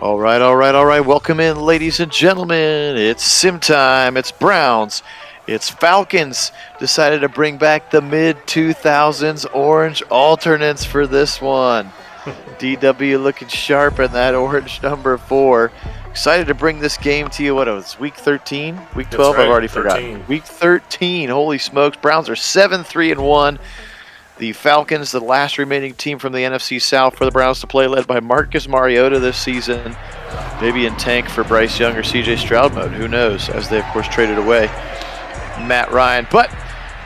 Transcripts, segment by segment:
All right, all right, all right. Welcome in, ladies and gentlemen. It's sim time. It's Browns. It's Falcons. Decided to bring back the mid-2000s orange alternates for this one. DW looking sharp in that orange number 4. Excited to bring this game to you. What was week 13? Week 12? Right, I've already 13. forgotten. Week 13. Holy smokes. Browns are 7-3-1. The Falcons, the last remaining team from the NFC South for the Browns to play, led by Marcus Mariota this season. Maybe in tank for Bryce Young or CJ Stroud mode. Who knows, as they, of course, traded away Matt Ryan. But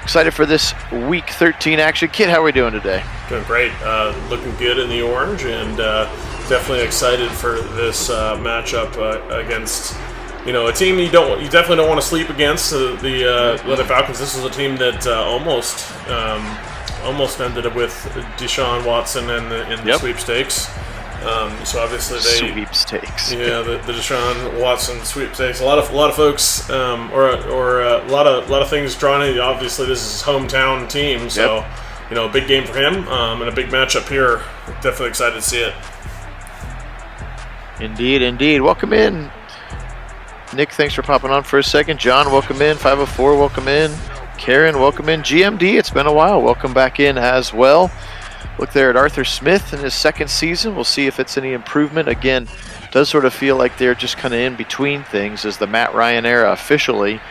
excited for this Week 13 action. Kit, how are we doing today? Doing great. Looking good in the orange, and definitely excited for this matchup against a team you definitely don't want to sleep against. The Falcons. This is a team that almost ended up with Deshaun Watson in the sweepstakes. So obviously sweepstakes. Yeah, the Deshaun Watson sweepstakes. A lot of folks, or a lot of things drawn in. Obviously, this is his hometown team, so a big game for him, and a big matchup here. Definitely excited to see it. Indeed. Welcome in, Nick. Thanks for popping on for a second. John, welcome in. 504, welcome in. Karen, welcome in. GMD, it's been a while. Welcome back in as well. Look there at Arthur Smith in his second season. We'll see if it's any improvement. Again, does sort of feel like they're just kind of in between things as the Matt Ryan era officially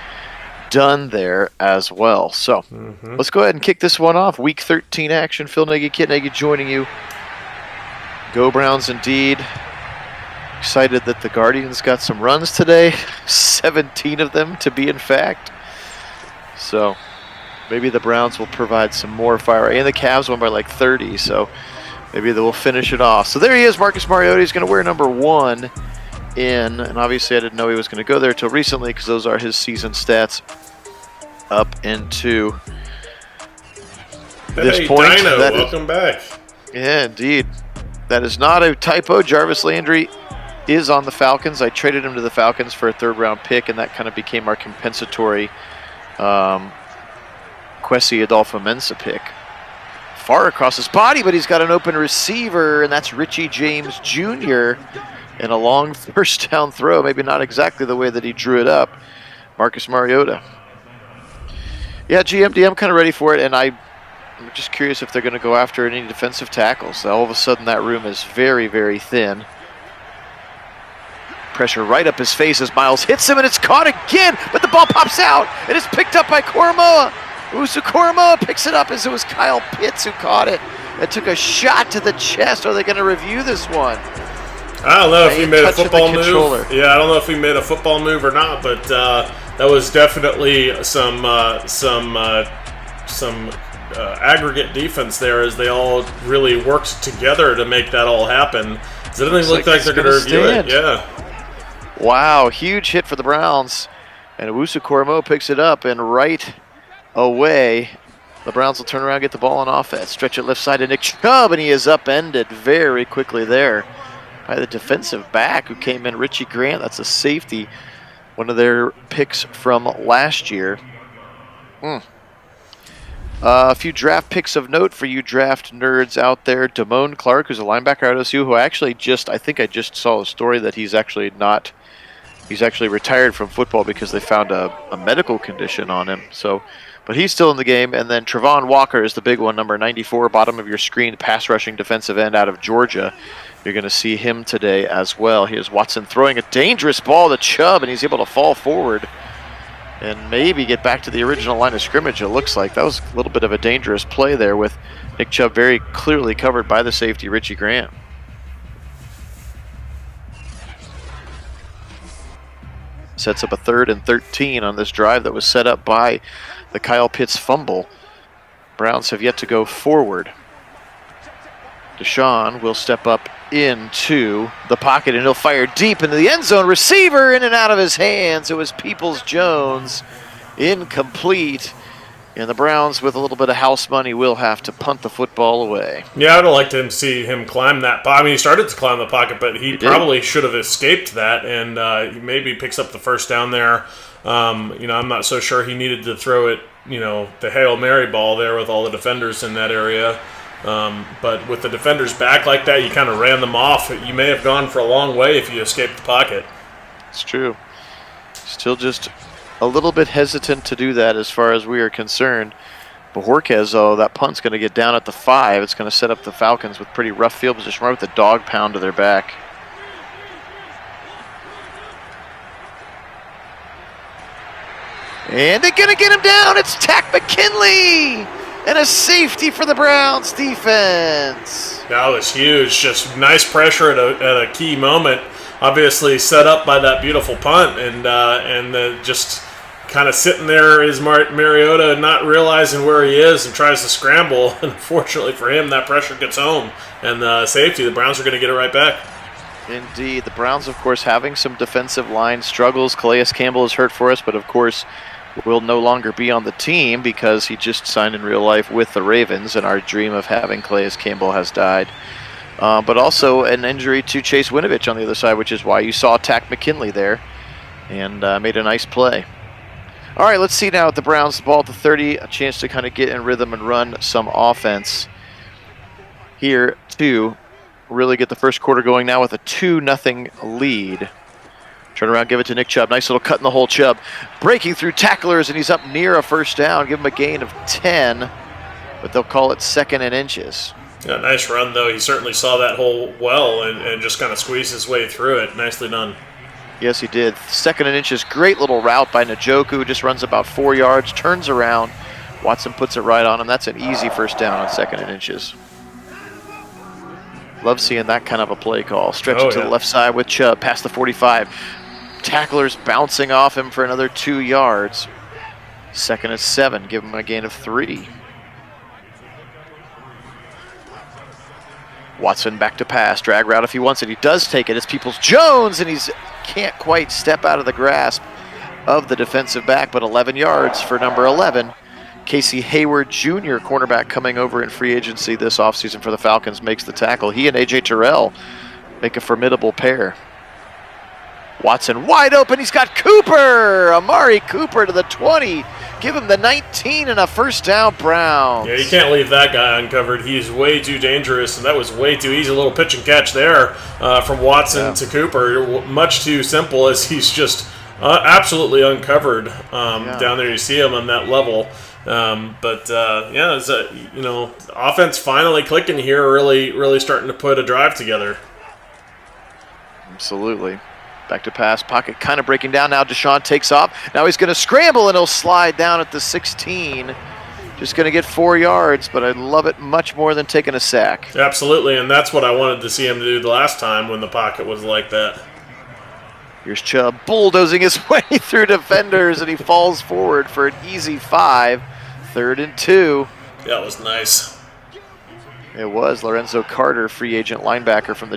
done there as well. So let's go ahead and kick this one off. Week 13 action. Phil Nagy, Kit Nagy joining you. Go Browns indeed. Excited that the Guardians got some runs today. 17 of them to be in fact. So maybe the Browns will provide some more fire. And the Cavs won by like 30, so maybe they will finish it off. So there he is, Marcus Mariota. He's going to wear number 1 in. And obviously I didn't know he was going to go there until recently because those are his season stats up into this point. Dino, welcome back. Yeah, indeed. That is not a typo. Jarvis Landry is on the Falcons. I traded him to the Falcons for a third-round pick, and that kind of became our compensatory Kwesi Adolfo-Mensah pick. Far across his body, but he's got an open receiver, and that's Richie James Jr. in a long first down throw. Maybe not exactly the way that he drew it up. Marcus Mariota. Yeah, GMD, I'm kind of ready for it, and I'm just curious if they're going to go after any defensive tackles. All of a sudden, that room is very, very thin. Pressure right up his face as Miles hits him, and it's caught again, but the ball pops out, and it's picked up by Koromoa. Koromoa picks it up as it was Kyle Pitts who caught it and took a shot to the chest. Are they going to review this one? I don't know if he made a football move. Yeah, I don't know if he made a football move or not, but that was definitely some aggregate defense there as they all really worked together to make that all happen. Does it look like they're going to review it? Yeah. Wow, huge hit for the Browns. And Koromoa picks it up, and right away, the Browns will turn around and get the ball on offense. Stretch it left side to Nick Chubb, and he is upended very quickly there by the defensive back who came in, Richie Grant. That's a safety, one of their picks from last year. A few draft picks of note for you draft nerds out there. Damone Clark, who's a linebacker at OSU, who I think I just saw a story that he's actually retired from football because they found a medical condition on him. So, but he's still in the game. And then Travon Walker is the big one, number 94, bottom of your screen, pass rushing defensive end out of Georgia. You're going to see him today as well. Here's Watson throwing a dangerous ball to Chubb, and he's able to fall forward and maybe get back to the original line of scrimmage, it looks like. That was a little bit of a dangerous play there with Nick Chubb very clearly covered by the safety, Richie Grant. Sets up a 3rd and 13 on this drive that was set up by the Kyle Pitts fumble. Browns have yet to go forward. Deshaun will step up into the pocket, and he'll fire deep into the end zone. Receiver in and out of his hands. It was Peoples-Jones, incomplete. And the Browns, with a little bit of house money, will have to punt the football away. Yeah, I'd like to see him climb that pocket. I mean, he started to climb the pocket, but he probably should have escaped that, and he maybe picks up the first down there. I'm not so sure he needed to throw it, the Hail Mary ball there with all the defenders in that area. But with the defenders back like that, you kind of ran them off. You may have gone for a long way if you escaped the pocket. It's true. Still just a little bit hesitant to do that as far as we are concerned. Bojorquez, though, that punt's going to get down at the 5. It's going to set up the Falcons with pretty rough field position right with the dog pound to their back. And they're going to get him down. It's Takk McKinley. And a safety for the Browns defense. That was huge. Just nice pressure at a key moment. Obviously set up by that beautiful punt. And just kind of sitting there is Mariota not realizing where he is and tries to scramble. And unfortunately for him, that pressure gets home. And the safety, the Browns are going to get it right back. Indeed. The Browns, of course, having some defensive line struggles. Calais Campbell is hurt for us, but of course will no longer be on the team because he just signed in real life with the Ravens, and our dream of having Calais Campbell has died. But also an injury to Chase Winovich on the other side, which is why you saw Takk McKinley there and made a nice play. All right, let's see now at the Browns, the ball at the 30, a chance to kind of get in rhythm and run some offense here to really get the first quarter going now with a 2-0 lead. Turn around, give it to Nick Chubb. Nice little cut in the hole, Chubb. Breaking through tacklers, and he's up near a first down. Give him a gain of 10, but they'll call it 2nd and inches. Yeah, nice run, though. He certainly saw that hole well and just kind of squeezed his way through it. Nicely done. Yes, he did. 2nd and inches. Great little route by Njoku. Just runs about 4 yards, turns around. Watson puts it right on him. That's an easy first down on 2nd and inches. Love seeing that kind of a play call. Stretch it to the left side with Chubb, past the 45. Tacklers bouncing off him for another 2 yards. 2nd and 7. Give him a gain of 3. Watson back to pass. Drag route if he wants it. He does take it. It's Peoples-Jones, and he's can't quite step out of the grasp of the defensive back, but 11 yards for number 11. Casey Hayward Jr., cornerback coming over in free agency this offseason for the Falcons, makes the tackle. He and A.J. Terrell make a formidable pair. Watson wide open. He's got Cooper. Amari Cooper to the 20. Give him the 19 and a first down, Browns. Yeah, you can't leave that guy uncovered. He's way too dangerous, and that was way too easy. A little pitch and catch there from Watson to Cooper. Much too simple as he's just absolutely uncovered down there. You see him on that level. It's offense finally clicking here, really starting to put a drive together. Absolutely. Back to pass, pocket kind of breaking down now. Deshaun takes off. Now he's going to scramble, and he'll slide down at the 16. Just going to get 4 yards, but I love it much more than taking a sack. Absolutely, and that's what I wanted to see him do the last time when the pocket was like that. Here's Chubb bulldozing his way through defenders, and he falls forward for an easy 5. 3rd and 2. That was nice. It was Lorenzo Carter, free agent linebacker from the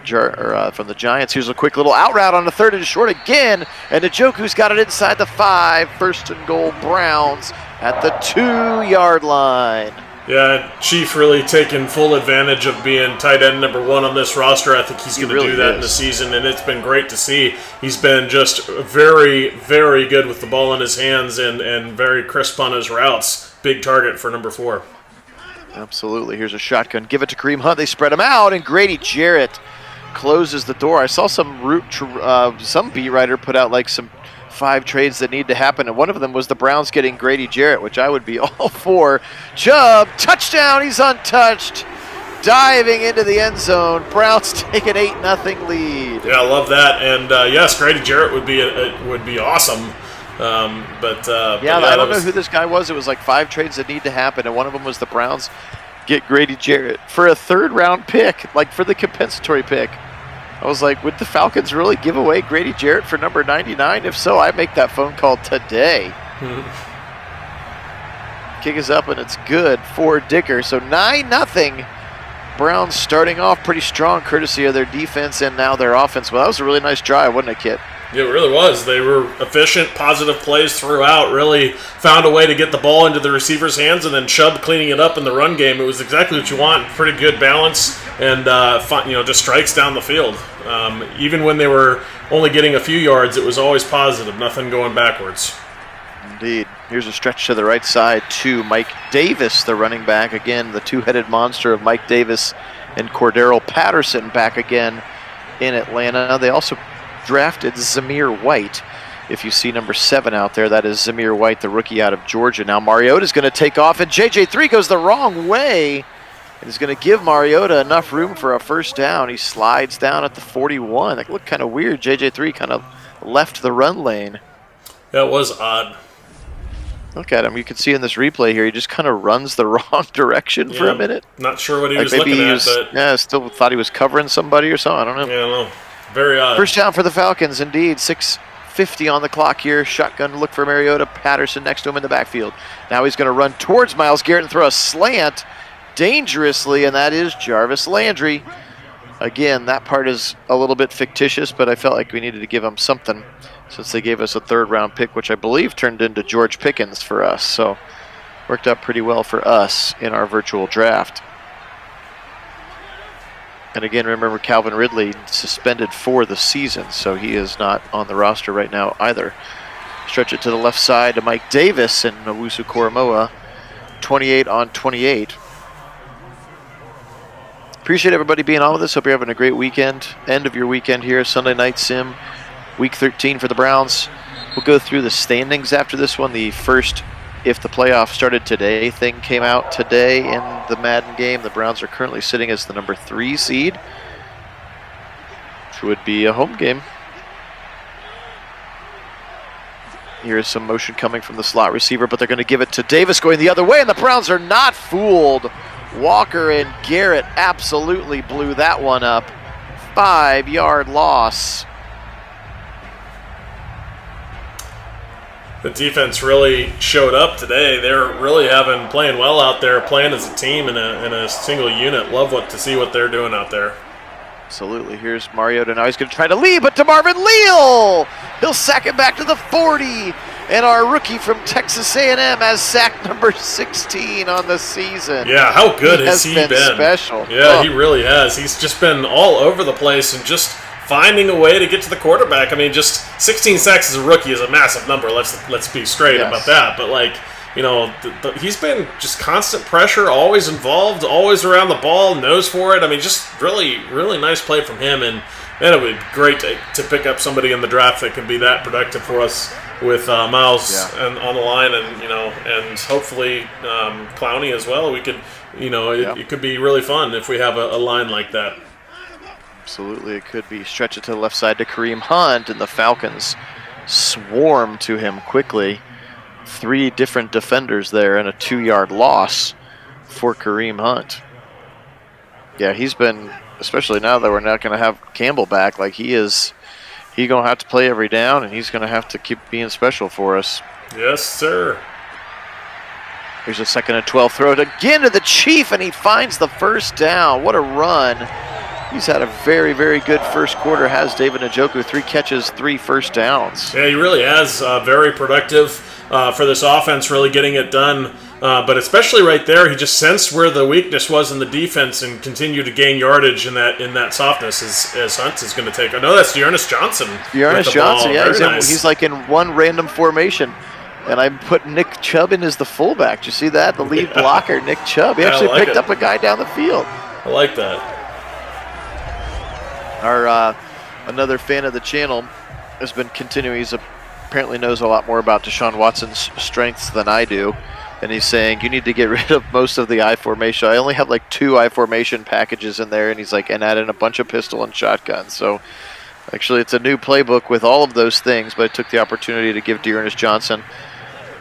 Giants. Here's a quick little out route on the 3rd and short again, and Njoku's got it inside the 5. 1st and goal, Browns at the 2-yard line. Yeah, Chief really taking full advantage of being tight end number 1 on this roster. I think he's going to do that in the season, and it's been great to see. He's been just very, very good with the ball in his hands and very crisp on his routes. Big target for number 4. Absolutely. Here's a shotgun. Give it to Kareem Hunt. They spread him out, and Grady Jarrett closes the door. I saw some beat writer put out like some 5 trades that need to happen, and one of them was the Browns getting Grady Jarrett, which I would be all for. Chubb, touchdown. He's untouched. Diving into the end zone. Browns take an 8-0 lead. Yeah, I love that. And yes, Grady Jarrett would be awesome. I don't know who this guy was. It was like 5 trades that need to happen, and one of them was the Browns get Grady Jarrett for a 3rd-round pick, like for the compensatory pick. I was like, would the Falcons really give away Grady Jarrett for number 99? If so, I make that phone call today. Kick is up, and it's good for Dicker. So 9-0. Browns starting off pretty strong, courtesy of their defense and now their offense. Well, that was a really nice drive, wasn't it, Kit? It really was. They were efficient, positive plays throughout, really found a way to get the ball into the receiver's hands, and then Chubb cleaning it up in the run game. It was exactly what you want. Pretty good balance and just strikes down the field. Even when they were only getting a few yards, it was always positive, nothing going backwards. Indeed. Here's a stretch to the right side to Mike Davis, the running back. Again, the two-headed monster of Mike Davis and Cordero Patterson back again in Atlanta. They also drafted Zamir White. If you see number 7 out there, that is Zamir White, the rookie out of Georgia. Now Mariota's going to take off, and JJ3 goes the wrong way. And is going to give Mariota enough room for a first down. He slides down at the 41. That looked kind of weird. JJ3 kind of left the run lane. That was odd. Look at him. You can see in this replay here, he just kind of runs the wrong direction for a minute. Not sure what he was looking at, but... Yeah, still thought he was covering somebody or something. I don't know. Yeah, I don't know. Very odd. First down for the Falcons, indeed. 6:50 on the clock here. Shotgun look for Mariota. Patterson next to him in the backfield. Now he's going to run towards Myles Garrett and throw a slant dangerously, and that is Jarvis Landry. Again, that part is a little bit fictitious, but I felt like we needed to give him something since they gave us a third-round pick, which I believe turned into George Pickens for us. So worked out pretty well for us in our virtual draft. And again, remember Calvin Ridley suspended for the season, so he is not on the roster right now either. Stretch it to the left side to Mike Davis and Owusu Koromoa, 28 on 28. Appreciate everybody being on with us. Hope you're having a great weekend. End of your weekend here, Sunday Night Sim, Week 13 for the Browns. We'll go through the standings after this one. The first, if the playoff started today, thing came out today in the Madden game. The Browns are currently sitting as the number 3 seed, which would be a home game. Here's some motion coming from the slot receiver, but they're going to give it to Davis going the other way, and the Browns are not fooled. Walker and Garrett absolutely blew that one up. 5-yard loss. The defense really showed up today. They're really playing well out there, playing as a team in a single unit. Love to see what they're doing out there. Absolutely. Here's Mariota. Now he's going to try to lead, but to Marvin Leal. He'll sack it back to the 40. And our rookie from Texas A&M has sack number 16 on the season. Yeah, how good has he been? Special. Yeah, He really has. He's just been all over the place and just finding a way to get to the quarterback. I mean, just 16 sacks as a rookie is a massive number. Let's be straight about that. But he's been just constant pressure, always involved, always around the ball, knows for it. I mean, just really, really nice play from him. And man, it would be great to pick up somebody in the draft that can be that productive for us with Myles on the line, and hopefully Clowney as well. We could, it could be really fun if we have a line like that. Absolutely, it could be. Stretch it to the left side to Kareem Hunt, and the Falcons swarm to him quickly. 3 different defenders there, and a 2-yard loss for Kareem Hunt. Yeah, he's been, especially now that we're not going to have Campbell back, like he's going to have to play every down, and he's going to have to keep being special for us. Yes, sir. Here's a 2nd and 12 throw again to the Chief, and he finds the first down. What a run. He's had a very, very good first quarter, has David Njoku. 3 catches, 3 first downs. Yeah, he really has. Very productive for this offense, really getting it done. But especially right there, he just sensed where the weakness was in the defense and continued to gain yardage in that softness as Hunt is going to take. I know that's Dearness Johnson. Dearness Johnson, yeah. Nice. He's like in one random formation. And I put Nick Chubb in as the fullback. Did you see that? The lead blocker, Nick Chubb. He actually picked up a guy down the field. I like that. Our another fan of the channel has been continuing. He's apparently knows a lot more about Deshaun Watson's strengths than I do. And he's saying, you need to get rid of most of the I formation. I only have like 2 I formation packages in there. And he's like, and add in a bunch of pistol and shotgun. So actually it's a new playbook with all of those things. But I took the opportunity to give Dearness Johnson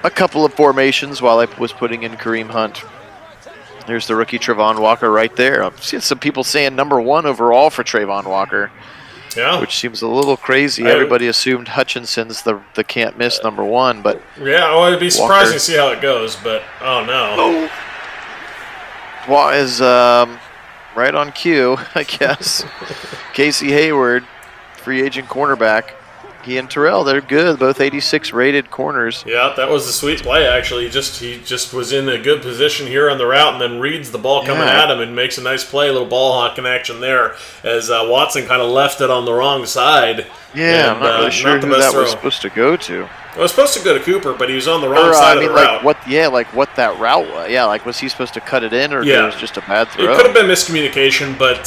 a couple of formations while I was putting in Kareem Hunt. There's the rookie Travon Walker right there. I'm seeing some people saying number 1 overall for Travon Walker. Yeah. Which seems a little crazy. Everybody assumed Hutchinson's the can't miss number 1, but yeah, well, it'd be surprising to see how it goes, but oh no. Is right on cue, I guess. Casey Hayward, free agent cornerback. He and Terrell, they're good, both 86 rated corners. Yeah, that was a sweet play, actually. He just was in a good position here on the route and then reads the ball coming at him and makes a nice play, a little ball hawking action there as Watson kind of left it on the wrong side. Yeah, I'm not really sure who that was supposed to go to. It was supposed to go to Cooper, but he was on the wrong side of the route. What that route was. Yeah, like was he supposed to cut it in, or it was just a bad throw? It could have been miscommunication, but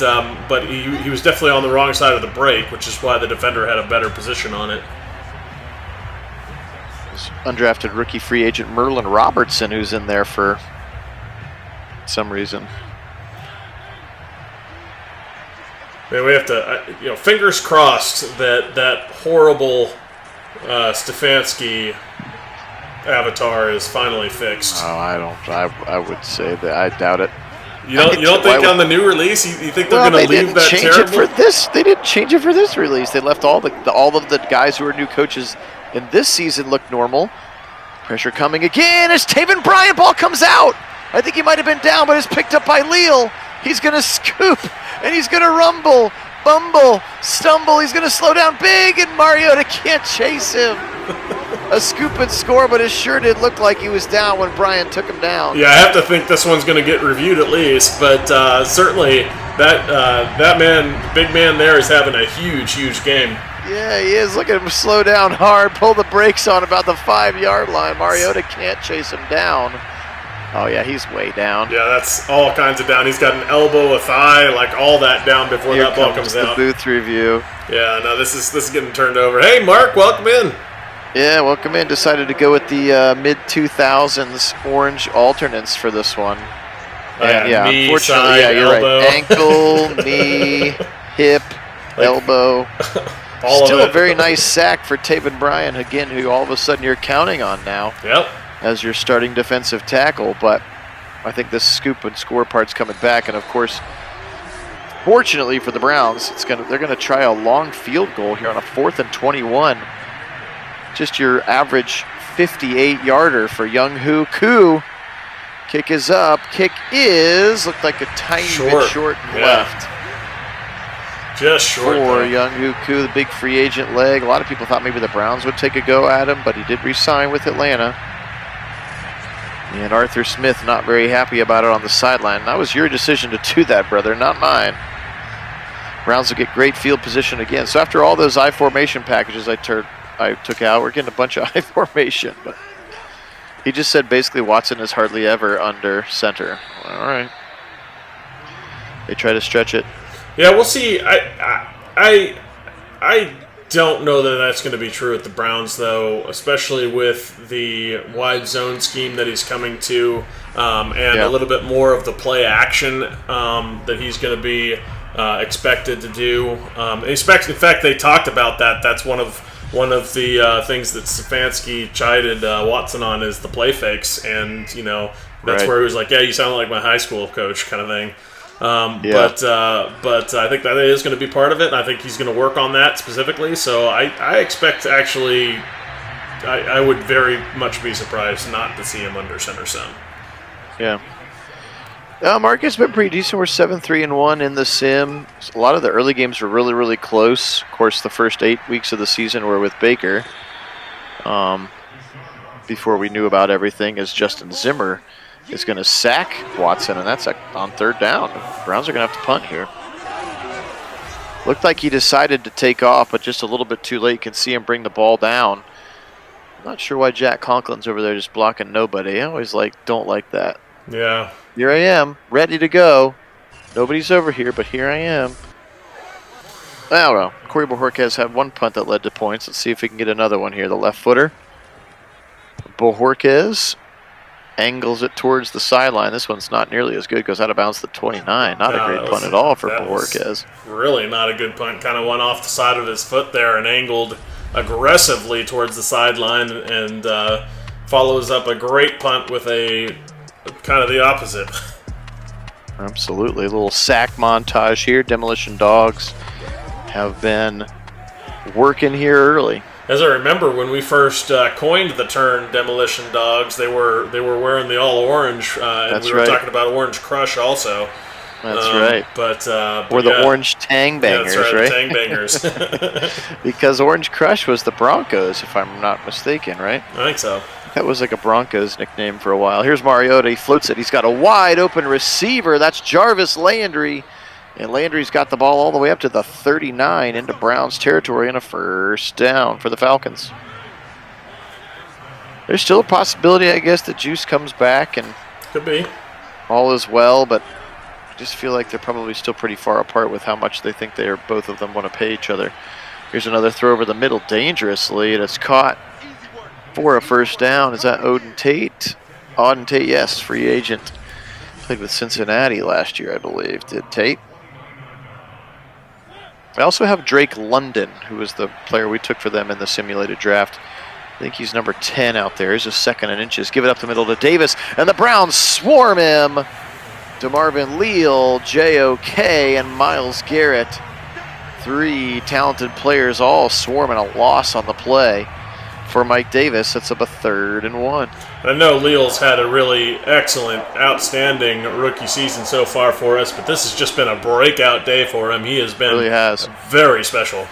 he was definitely on the wrong side of the break, which is why the defender had a better position on it. Undrafted rookie free agent Merlin Robertson, who's in there for some reason. Man, we have to, fingers crossed that horrible Stefanski avatar is finally fixed. Oh, I would say that I doubt it. You don't think on the new release you think they're going to leave that terrible? They didn't change it for this release. They left all of the guys who are new coaches in this season look normal. Pressure coming again as Taven Bryan ball comes out. I think he might have been down, but it's picked up by Leal. He's going to scoop, and he's going to rumble, bumble, stumble. He's going to slow down big, and Mariota can't chase him. A scoop and score, but it sure did look like he was down when Bryan took him down. Yeah, I have to think this one's going to get reviewed at least, but certainly that man, big man there, is having a huge game. Yeah, he is. Look at him slow down hard, pull the brakes on about the 5-yard line. Mariota can't chase him down. Oh, yeah, he's way down. Yeah, that's all kinds of down. He's got an elbow, a thigh, like all that down before that ball comes out. The booth review. Yeah, no, this is getting turned over. Hey, Mark, welcome in. Yeah, welcome in. Decided to go with the mid-2000s orange alternates for this one. And knee, unfortunately, side, you're elbow. right. Ankle, knee, hip, elbow. Still a very nice sack for Taven Bryan, again, who all of a sudden you're counting on now. Yep. As your starting defensive tackle, but I think this scoop and score part's coming back, and of course, fortunately for the Browns, they're gonna try a long field goal here on a 4th and 21. Just your average 58-yarder for Young-Hoo Koo. Kick is up. Kick looked like a tiny bit short and left. Just short for Young-Hoo Koo, the big free agent leg. A lot of people thought maybe the Browns would take a go at him, but he did re-sign with Atlanta. And Arthur Smith not very happy about it on the sideline. That was your decision to do that, brother, not mine. Browns will get great field position again. So after all those I formation packages I took out, we're getting a bunch of I formation. But he just said basically Watson is hardly ever under center. All right. They try to stretch it. Yeah, we'll see. I don't know that that's going to be true at the Browns, though, especially with the wide zone scheme that he's coming to, and a little bit more of the play action that he's going to be expected to do. In fact, they talked about that. That's one of the things that Stefanski chided Watson on is the play fakes, and that's where he was like, "Yeah, you sound like my high school coach," kind of thing. But I think that is going to be part of it, and I think he's going to work on that specifically. So I expect actually, I would very much be surprised not to see him under center sun. Yeah. Marcus has been pretty decent. We're 7-3-1 in the sim. A lot of the early games were really, really close. Of course, the first 8 weeks of the season were with Baker. Before we knew about everything, as Justin Zimmer is going to sack Watson, and that's on 3rd down. The Browns are going to have to punt here. Looked like he decided to take off, but just a little bit too late. You can see him bring the ball down. I'm not sure why Jack Conklin's over there just blocking nobody. I always don't like that. Yeah. Here I am, ready to go. Nobody's over here, but here I am. I don't know. Corey Bojorquez had one punt that led to points. Let's see if we can get another one here. The left footer. Bojorquez angles it towards the sideline. This one's not nearly as good. Goes out of bounds to 29. Not a great punt at all for Bojorquez. Really not a good punt. Kind of went off the side of his foot there and angled aggressively towards the sideline, and follows up a great punt with a kind of the opposite. Absolutely. A little sack montage here. Demolition Dogs have been working here early. As I remember, when we first coined the term "demolition dogs," they were wearing the all orange, and we were talking about Orange Crush also. That's right. Or the Orange Tang Bangers, that's right? Tang Bangers. Because Orange Crush was the Broncos, if I'm not mistaken, right? I think so. That was like a Broncos nickname for a while. Here's Mariota. He floats it. He's got a wide open receiver. That's Jarvis Landry. And Landry's got the ball all the way up to the 39 into Browns territory and a 1st down for the Falcons. There's still a possibility, I guess, that Juice comes back and could be all is well, but I just feel like they're probably still pretty far apart with how much they think both of them want to pay each other. Here's another throw over the middle dangerously, and it's caught for a first down. Is that Auden Tate? Auden Tate, yes, free agent. Played with Cincinnati last year, I believe. Did Tate? I also have Drake London, who was the player we took for them in the simulated draft. I think he's number 10 out there. He's a second and inches. Give it up the middle to Davis, and the Browns swarm him. DeMarvin Leal, J.O.K., and Myles Garrett. 3 talented players all swarming a loss on the play for Mike Davis. That's up a 3rd and 1. I know Leal's had a really excellent, outstanding rookie season so far for us, but this has just been a breakout day for him. He has been very special.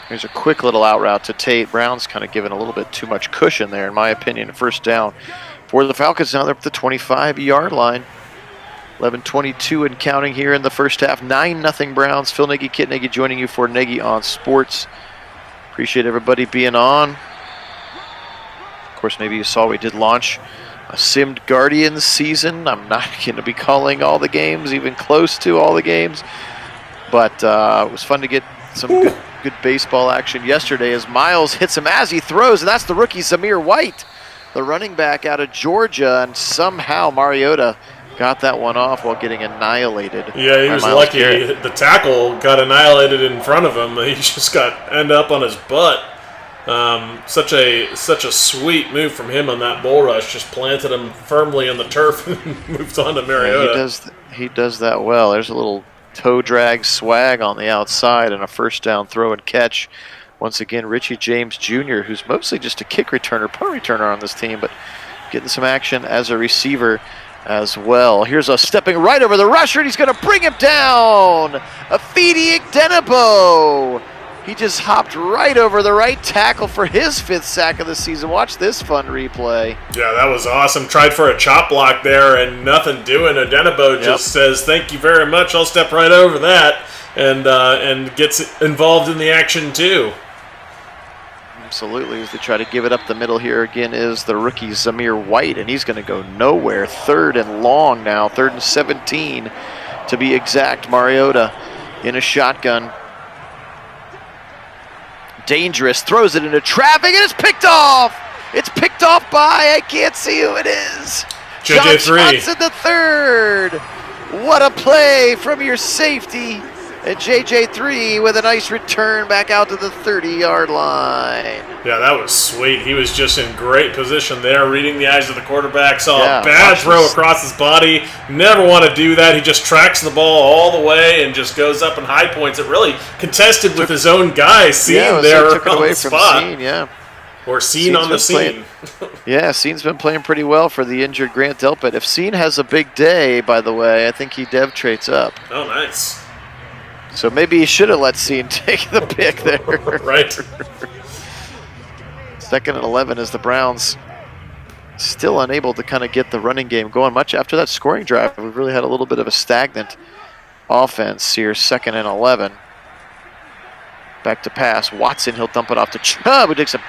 Here's a quick little out route to Tate. Brown's kind of given a little bit too much cushion there, in my opinion. First down for the Falcons. Now they're up the 25-yard line. 11:22 and counting here in the first half. 9-0 Browns. Phil Nagy, Kit Nagy joining you for Nagy on Sports. Appreciate everybody being on. Of course, maybe you saw we did launch a Simmed Guardians season. I'm not going to be calling all the games, even close to all the games. But it was fun to get some good baseball action yesterday as Miles hits him as he throws, and that's the rookie Zamir White, the running back out of Georgia, and somehow Mariota got that one off while getting annihilated. Yeah, he was Myles lucky. Garrett. The tackle got annihilated in front of him. He just ended up on his butt. Such a sweet move from him on that bull rush. Just planted him firmly on the turf and moved on to Mariota. Yeah, he does that well. There's a little toe drag swag on the outside and a first down throw and catch. Once again, Richie James Jr., who's mostly just a kick returner, punt returner on this team, but getting some action as a receiver as well. Here's a stepping right over the rusher, and he's going to bring him down. Afidi Igdenebo. He just hopped right over the right tackle for his 5th sack of the season. Watch this fun replay. Yeah, that was awesome. Tried for a chop block there and nothing doing. Igdenebo just says, "Thank you very much. I'll step right over that," and gets involved in the action too. Absolutely, as they try to give it up the middle here again is the rookie Zamir White, and he's going to go nowhere. 3rd and long now, 3rd and 17 to be exact. Mariota in a shotgun. Dangerous, throws it into traffic, and it's picked off! It's picked off by, I can't see who it is. JJ3. Johnson the 3rd. What a play from your safety. And JJ3 with a nice return back out to the 30-yard line. Yeah, that was sweet. He was just in great position there, reading the eyes of the quarterback. Saw a bad throw across his body. Never want to do that. He just tracks the ball all the way and just goes up and high points it. Really contested with his own guy. Seen there took it away the from spot. Scene, yeah. Or Seen on the scene. Yeah, Scene's been playing pretty well for the injured Grant Delpit. If Scene has a big day, by the way, I think he dev traits up. Oh, nice. So maybe he should have let Scene take the pick there. Right. 2nd and 11 as the Browns still unable to kind of get the running game going. Much after that scoring drive, we've really had a little bit of a stagnant offense here. 2nd and 11. Back to pass. Watson, he'll dump it off to Chubb, who takes a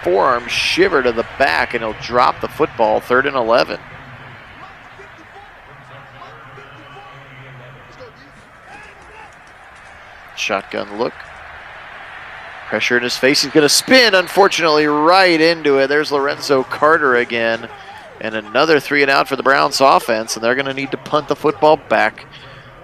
forearm shiver to the back, and he'll drop the football. 3rd and 11. Shotgun look. Pressure in his face. He's going to spin, unfortunately, right into it. There's Lorenzo Carter again. And another 3 and out for the Browns offense, and they're going to need to punt the football back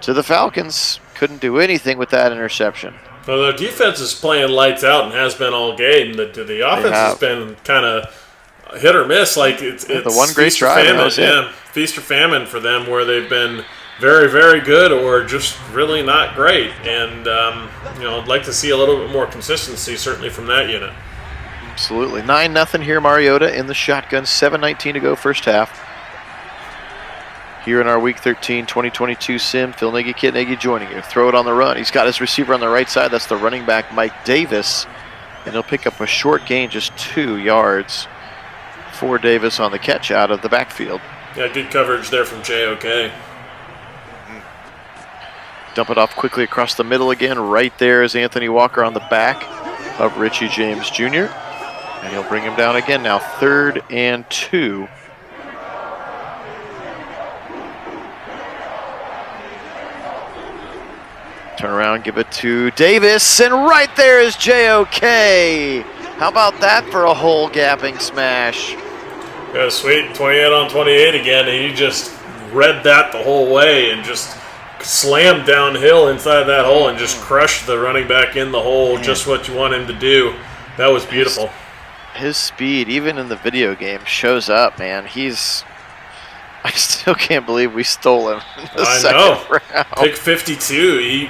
to the Falcons. Couldn't do anything with that interception. Well, their defense is playing lights out and has been all game. The offense has been kind of hit or miss. Like it's the one great drive. Feast or famine for them, where they've been very, very good or just really not great. And, I'd like to see a little bit more consistency, certainly from that unit. Absolutely. 9-0 here, Mariota in the shotgun. 7:19 to go first half. Here in our Week 13 2022 sim, Phil Nagy, Kit Nagy joining you. Throw it on the run. He's got his receiver on the right side. That's the running back, Mike Davis. And he'll pick up a short gain, just 2 yards for Davis on the catch out of the backfield. Yeah, good coverage there from J.O.K. Dump it off quickly across the middle again. Right there is Anthony Walker on the back of Richie James Jr. And he'll bring him down again now. 3rd and 2. Turn around, give it to Davis, and right there is JOK. How about that for a hole gapping smash? Yeah, sweet. 28 on 28 again, and he just read that the whole way and just slammed downhill inside that hole and just crushed the running back in the hole. Man. Just what you want him to do. That was beautiful. His speed, even in the video game, shows up, man. I still can't believe we stole him in the second round. Pick 52.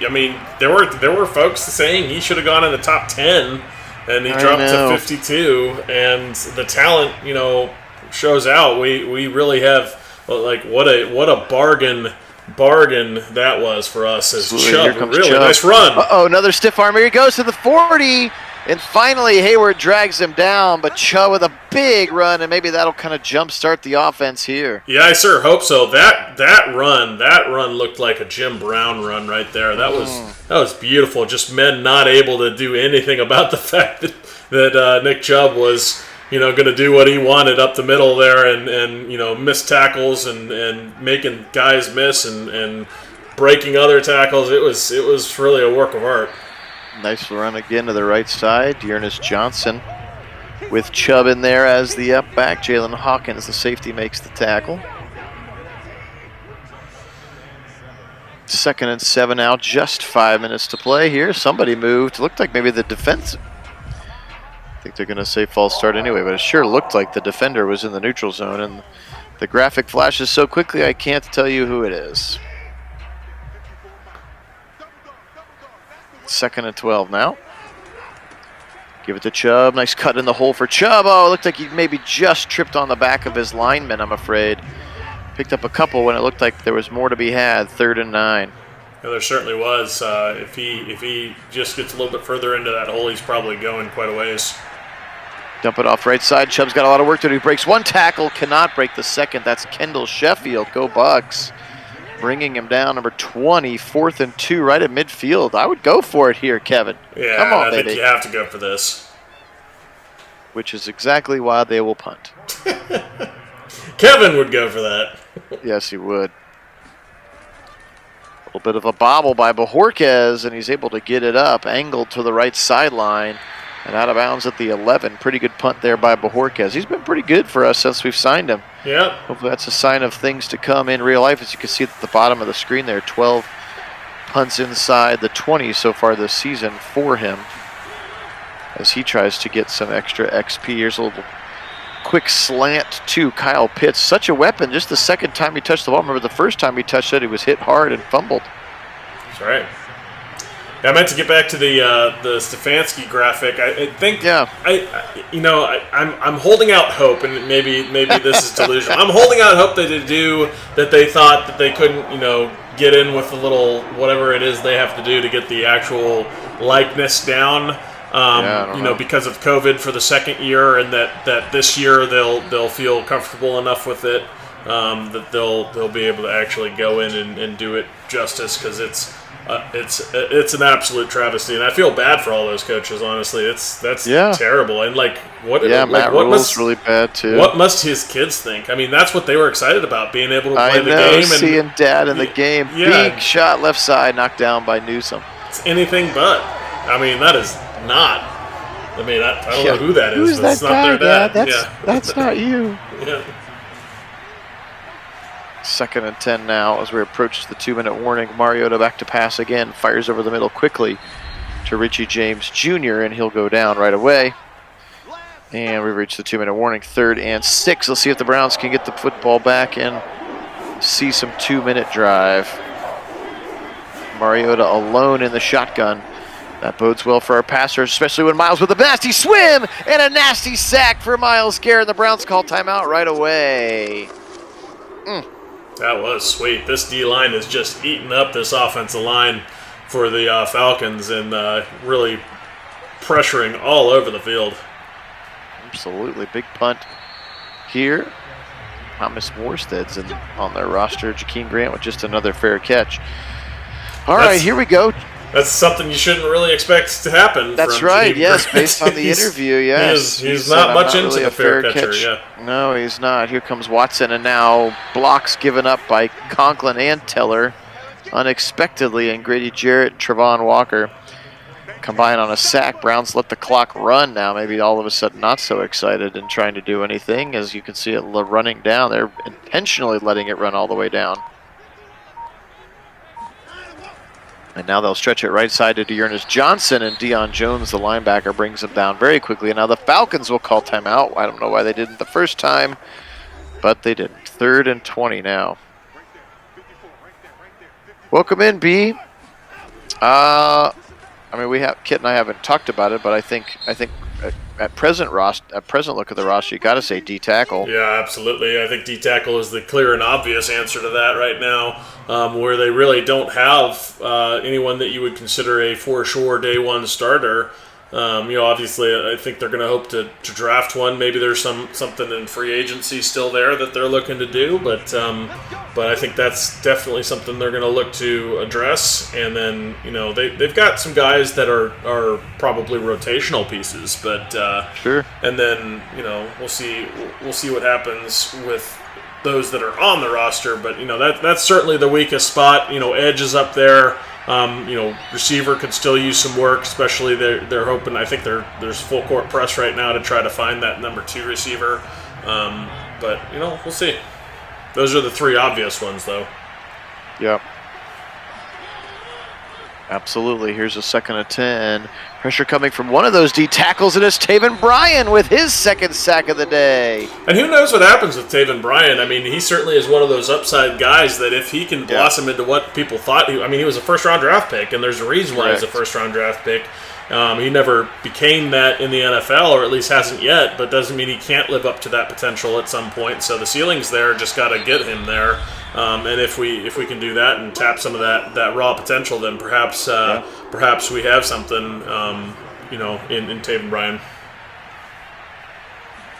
There were folks saying he should have gone in the top 10, and he dropped to 52. And the talent, shows out. We really have what a bargain that was for us as Chubb. Really Chubb. Nice run. Uh-oh, another stiff arm. Here he goes to the 40. And finally, Hayward drags him down, but Chubb with a big run, and maybe that'll kind of jumpstart the offense here. Yeah, I sure hope so. That run looked like a Jim Brown run right there. That was beautiful. Just men not able to do anything about the fact that Nick Chubb was going to do what he wanted up the middle there, and miss tackles and making guys miss and breaking other tackles. It was really a work of art. Nice run again to the right side. Dearness Johnson with Chubb in there as the up back. Jalen Hawkins, the safety, makes the tackle. 2nd and 7 now. Just 5 minutes to play here. Somebody moved. Looked like maybe the defense. I think they're going to say false start anyway, but it sure looked like the defender was in the neutral zone. And the graphic flashes so quickly I can't tell you who it is. 2nd and 12 now. Give it to Chubb. Nice cut in the hole for Chubb. Oh, it looked like he maybe just tripped on the back of his lineman, I'm afraid. Picked up a couple when it looked like there was more to be had. 3rd and 9. Yeah, there certainly was. If he just gets a little bit further into that hole, he's probably going quite a ways. Dump it off right side. Chubb's got a lot of work to do. He breaks one tackle, cannot break the second. That's Kendall Sheffield. Go Bucks. Bringing him down, number 20, 4th and 2, right at midfield. I would go for it here, Kevin. Yeah, come on, I baby. think you have to go for this. Which is exactly why they will punt. Kevin would go for that. Yes, he would. A little bit of a bobble by Bajorquez, and he's able to get it up, angled to the right sideline, and out of bounds at the 11. Pretty good punt there by Bajorquez. He's been pretty good for us since we've signed him. Yeah. Hopefully that's a sign of things to come in real life. As you can see at the bottom of the screen there, 12 punts inside the 20 so far this season for him, as he tries to get some extra XP. Here's a little quick slant to Kyle Pitts. Such a weapon. Just the second time he touched the ball. Remember the first time he touched it, he was hit hard and fumbled. That's right. Yeah, I meant to get back to the Stefanski graphic. I think, yeah. I'm holding out hope, and maybe this is delusional. I'm holding out hope that they thought that they couldn't, get in with a little whatever it is they have to do to get the actual likeness down. Because of COVID for the second year, and that this year they'll feel comfortable enough with it that they'll be able to actually go in and do it justice, because it's an absolute travesty, and I feel bad for all those coaches. Honestly, that's terrible. And Matt Rule's really bad too. What must his kids think? I mean, that's what they were excited about, being able to play the game. Seeing Dad in the game. Yeah. Big shot left side, knocked down by Newsome. It's anything but. I mean, that is not. I mean, I don't know who that is. Who's that guy, Dad? That's not you. Yeah. 2nd and 10 now as we approach the 2-minute warning. Mariota back to pass again. Fires over the middle quickly to Richie James Jr., and he'll go down right away. And we reach the 2-minute warning. 3rd and 6. Let's see if the Browns can get the football back and see some 2-minute drive. Mariota alone in the shotgun. That bodes well for our passers, especially when Miles with a nasty swim and a nasty sack for Myles Garrett. The Browns call timeout right away. That was sweet. This D-line is just eating up this offensive line for the Falcons, and really pressuring all over the field. Absolutely. Big punt here. Thomas Morstead's on their roster. Jakeem Grant with just another fair catch. All right, here we go. That's something you shouldn't really expect to happen. That's right. Yes, based on the interview. Yes, he's not much into really the fair catcher. Yeah. No, he's not. Here comes Watson, and now blocks given up by Conklin and Teller unexpectedly, and Grady Jarrett and Trevon Walker combine on a sack. Browns let the clock run now. Maybe all of a sudden not so excited and trying to do anything. As you can see it running down. They're intentionally letting it run all the way down. And now they'll stretch it right side to Dearness Johnson, and Deion Jones, the linebacker, brings him down very quickly. And now the Falcons will call timeout. I don't know why they didn't the first time, but they didn't. 3rd and 20 now. Welcome in, B. I mean, Kit and I haven't talked about it, but I think at present look at the roster, you got to say D tackle. Yeah, absolutely. I think D tackle is the clear and obvious answer to that right now, where they really don't have anyone that you would consider a for sure day one starter. Obviously, I think they're going to hope to draft one. Maybe there's something in free agency still there that they're looking to do, but I think that's definitely something they're going to look to address. And then they've got some guys that are probably rotational pieces, but sure. And then we'll see what happens with those that are on the roster. But that's certainly the weakest spot. Edge is up there. Receiver could still use some work, especially they're hoping. I think there's full court press right now to try to find that number 2 receiver. But we'll see. Those are the 3 obvious ones, though. Yep. Absolutely. Here's a 2nd and 10. Pressure coming from one of those D tackles, and it's Taven Bryan with his 2nd sack of the day. And who knows what happens with Taven Bryan? I mean, he certainly is one of those upside guys that if he can blossom into what people thought, he was a first-round draft pick, and there's a reason why he's a first-round draft pick. He never became that in the NFL, or at least hasn't yet, but doesn't mean he can't live up to that potential at some point. So the ceiling's there, just got to get him there. And if we can do that and tap some of that raw potential, then perhaps we have something, in Taven Bryan.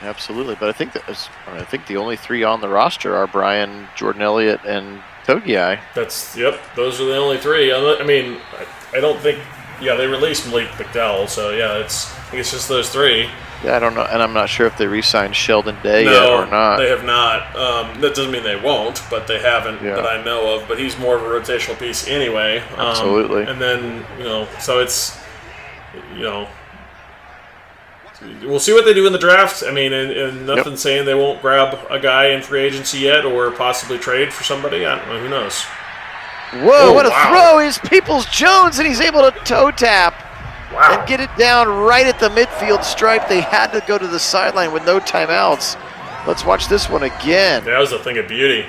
Absolutely, but I think the only 3 on the roster are Bryan, Jordan Elliott, and Togiai. Those are the only 3. I mean, I don't think. Yeah, they released Malik McDowell, so I think it's just those 3. Yeah, I don't know, and I'm not sure if they re-signed Sheldon Day yet or not. They have not. That doesn't mean they won't, but they haven't that I know of. But he's more of a rotational piece anyway. Absolutely. And then so it's we'll see what they do in the draft. I mean, and nothing saying they won't grab a guy in free agency yet, or possibly trade for somebody. I don't know. Who knows? Whoa, what a throw. Here's Peoples-Jones, and he's able to toe tap and get it down right at the midfield stripe. They had to go to the sideline with no timeouts. Let's watch this one again. That was a thing of beauty.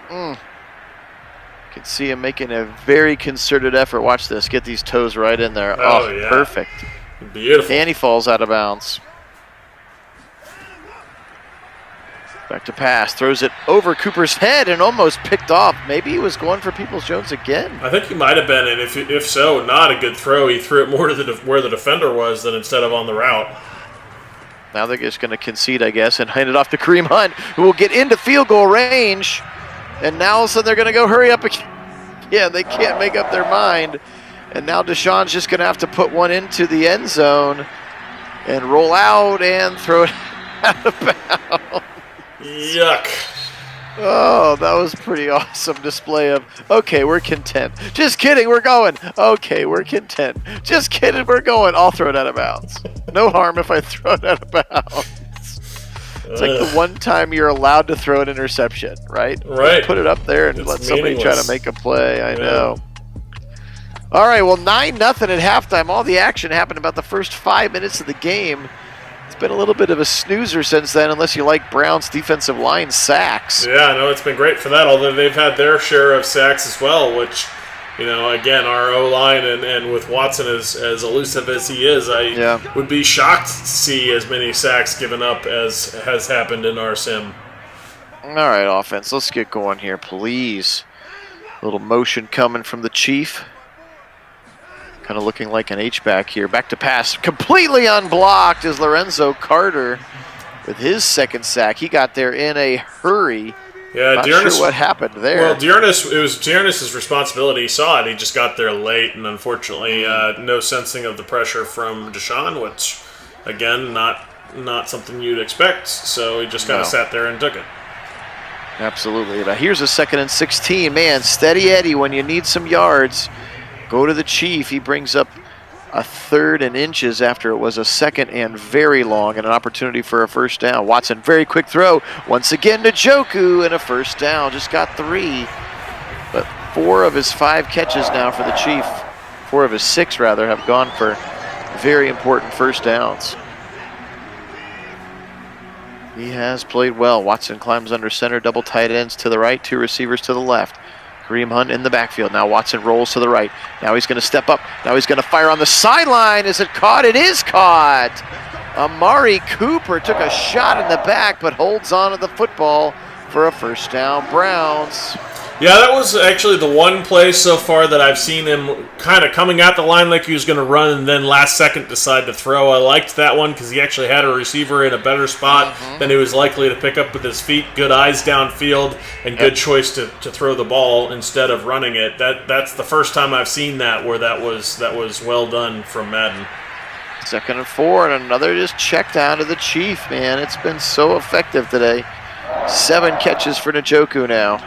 Can see him making a very concerted effort. Watch this. Get these toes right in there. Oh, yeah. Perfect. Beautiful. And he falls out of bounds. Back to pass, throws it over Cooper's head and almost picked off. Maybe he was going for Peoples-Jones again. I think he might have been, and if so, not a good throw. He threw it more to where the defender was than instead of on the route. Now they're just going to concede, I guess, and hand it off to Kareem Hunt, who will get into field goal range. And now all of a sudden they're going to go hurry up again. Yeah, they can't make up their mind. And now Deshaun's just going to have to put one into the end zone and roll out and throw it out of bounds. Yuck. Oh, that was pretty awesome display of, okay, we're content. Just kidding, we're going. Okay, we're content. Just kidding, we're going. I'll throw it out of bounds. No harm if I throw it out of bounds. It's like the one time you're allowed to throw an interception, right? Right. Put it up there and let somebody try to make a play. I know. All right, well, 9-0 at halftime. All the action happened about the first 5 minutes of the game. Been a little bit of a snoozer since then, unless you like Brown's defensive line sacks. Yeah, no, it's been great for that, although they've had their share of sacks as well, which, again, our O-line and with Watson as elusive as he is, I would be shocked to see as many sacks given up as has happened in our sim. All right, offense, let's get going here, please. A little motion coming from the Chief. Kind of looking like an H-back here. Back to pass. Completely unblocked is Lorenzo Carter with his 2nd sack. He got there in a hurry. Yeah, Not sure what happened there. Well, it was Dearness' responsibility. He saw it. He just got there late, and unfortunately, no sensing of the pressure from Deshaun, which, again, not something you'd expect. So he just kind of sat there and took it. Absolutely. Now here's a 2nd and 16. Man, steady Eddie when you need some yards. Go to the Chief. He brings up a 3rd and inches after it was a 2nd and very long, and an opportunity for a first down. Watson, very quick throw. Once again to Njoku, and a first down. Just got 3. But 4 of his 5 catches now for the Chief, 4 of his 6 rather, have gone for very important first downs. He has played well. Watson climbs under center, double tight ends to the right, 2 receivers to the left. Kareem Hunt in the backfield. Now Watson rolls to the right. Now he's going to step up. Now he's going to fire on the sideline. Is it caught? It is caught. Amari Cooper took a shot in the back, but holds on to the football for a first down. Browns. Yeah, that was actually the one play so far that I've seen him kind of coming at the line like he was going to run and then last second decide to throw. I liked that one because he actually had a receiver in a better spot than he was likely to pick up with his feet. Good eyes downfield and good choice to throw the ball instead of running it. That's the first time I've seen that where that was well done from Madden. 2nd and 4, and another just check down to the Chief, man. It's been so effective today. 7 catches for Njoku now.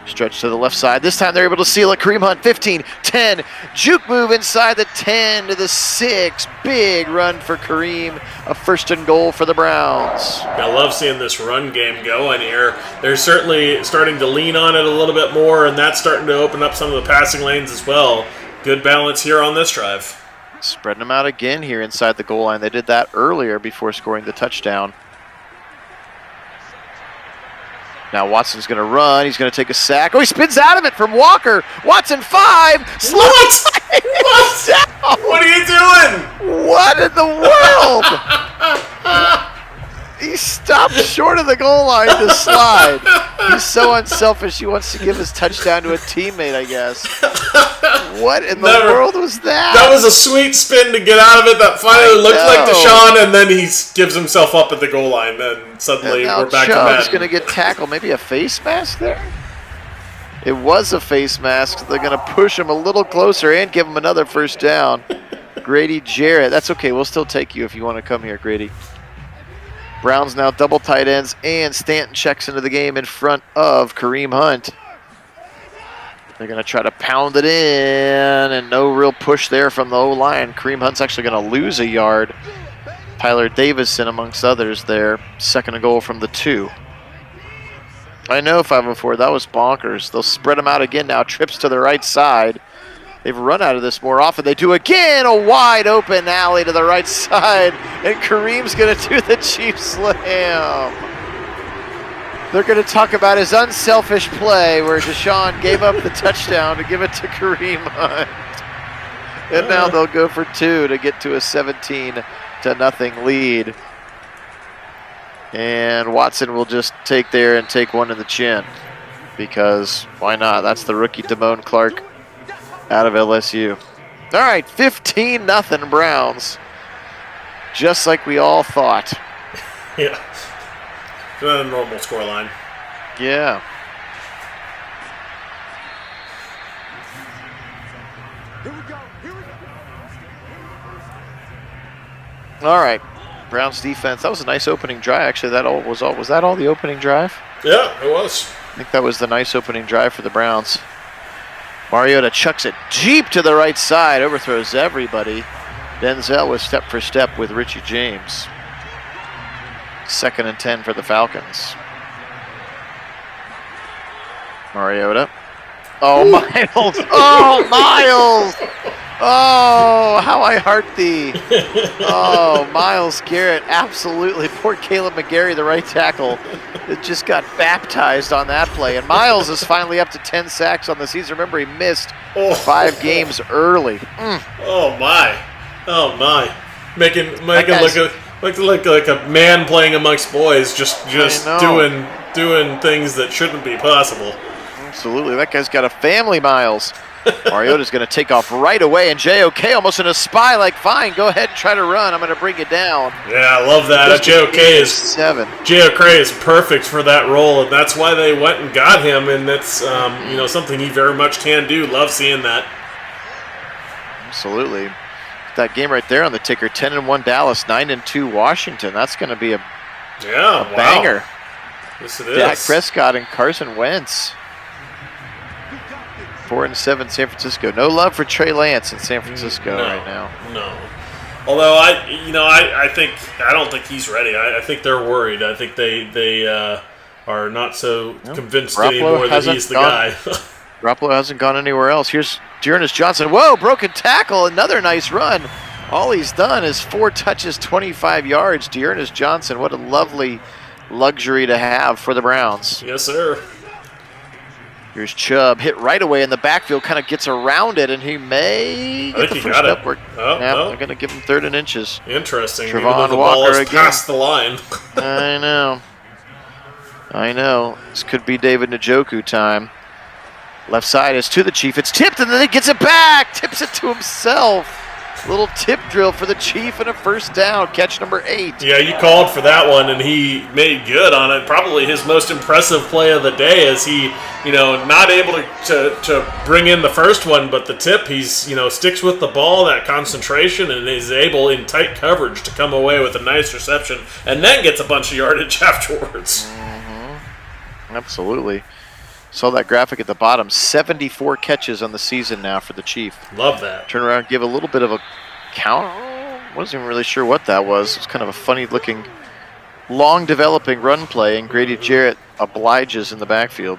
Stretch to the left side. This time they're able to seal it. Kareem Hunt, 15, 10. Juke move inside the 10 to the 6. Big run for Kareem. A 1st and goal for the Browns. I love seeing this run game going here. They're certainly starting to lean on it a little bit more, and that's starting to open up some of the passing lanes as well. Good balance here on this drive. Spreading them out again here inside the goal line. They did that earlier before scoring the touchdown. Now Watson's going to run. He's going to take a sack. Oh, he spins out of it from Walker. Watson 5. What? What are you doing? What in the world? He stopped short of the goal line to slide. He's so unselfish. He wants to give his touchdown to a teammate, I guess. What in the world was that? That was a sweet spin to get out of it. That finally looked like Deshaun, and then he gives himself up at the goal line. Then suddenly we're back to Madden. Chubb's going to get tackled. Maybe a face mask there? It was a face mask. They're going to push him a little closer and give him another first down. Grady Jarrett. That's okay. We'll still take you if you want to come here, Grady. Browns now double tight ends, and Stanton checks into the game in front of Kareem Hunt. They're going to try to pound it in, and no real push there from the O-line. Kareem Hunt's actually going to lose a yard. Tyler Davison amongst others there. 2nd and goal from the 2. I know, 504, that was bonkers. They'll spread them out again now. Trips to the right side. They've run out of this more often. They do again. A wide open alley to the right side. And Kareem's going to do the Chief slam. They're going to talk about his unselfish play where Deshaun gave up the touchdown to give it to Kareem Hunt. And now they'll go for 2 to get to a 17-0 lead. And Watson will just take there and take one in the chin. Because why not? That's the rookie Damone Clark out of LSU. All right, 15-0 Browns. Just like we all thought. Yeah. A normal scoreline. Yeah. All right. Browns defense. That was a nice opening drive. Actually, was that all the opening drive? Yeah, it was. I think that was the nice opening drive for the Browns. Mariota chucks it deep to the right side, overthrows everybody. Denzel was step for step with Richie James. 2nd and 10 for the Falcons. Mariota. Oh, ooh. Miles. Oh, Miles. Oh, how I heart thee. Oh, Myles Garrett, absolutely. Poor Caleb McGarry, the right tackle, it just got baptized on that play. And Miles is finally up to 10 sacks on the season. Remember, he missed 5 games early. Oh, my. Oh, my. Making look like a man playing amongst boys, just doing things that shouldn't be possible. Absolutely. That guy's got a family, Miles. Mariota's going to take off right away, and JOK almost in a spy, like, fine, go ahead and try to run. I'm going to bring you down. Yeah, I love that. JOK is perfect for that role, and that's why they went and got him, and that's something he very much can do. Love seeing that. Absolutely. That game right there on the ticker, 10-1 Dallas, 9-2 Washington. That's going to be a banger. Yes, it is. Dak Prescott and Carson Wentz. 4-7 San Francisco. No love for Trey Lance in San Francisco right now. No. Although I don't think he's ready. I think they're worried. I think they are not so convinced anymore that he's the guy. Garoppolo hasn't gone anywhere else. Here's Dearness Johnson. Whoa, broken tackle. Another nice run. All he's done is 4 touches, 25 yards. Dearness Johnson, what a lovely luxury to have for the Browns. Yes, sir. Here's Chubb, hit right away in the backfield, kind of gets around it, and he may get the first upward. They're going to give him 3rd and inches. Interesting. Trevon Walker again. Past the line. I know. This could be David Njoku time. Left side is to the Chief. It's tipped, and then he gets it back. Tips it to himself. Little tip drill for the Chief and a first down. Catch number 8. Yeah, you called for that one, and he made good on it. Probably his most impressive play of the day as he, not able to bring in the first one, but the tip, he's, sticks with the ball, that concentration, and is able in tight coverage to come away with a nice reception and then gets a bunch of yardage afterwards. Mm-hmm. Absolutely. Saw that graphic at the bottom. 74 catches on the season now for the Chief. Love that. Turn around, give a little bit of a count. Wasn't even really sure what that was. It's kind of a funny-looking, long-developing run play, and Grady Jarrett obliges in the backfield.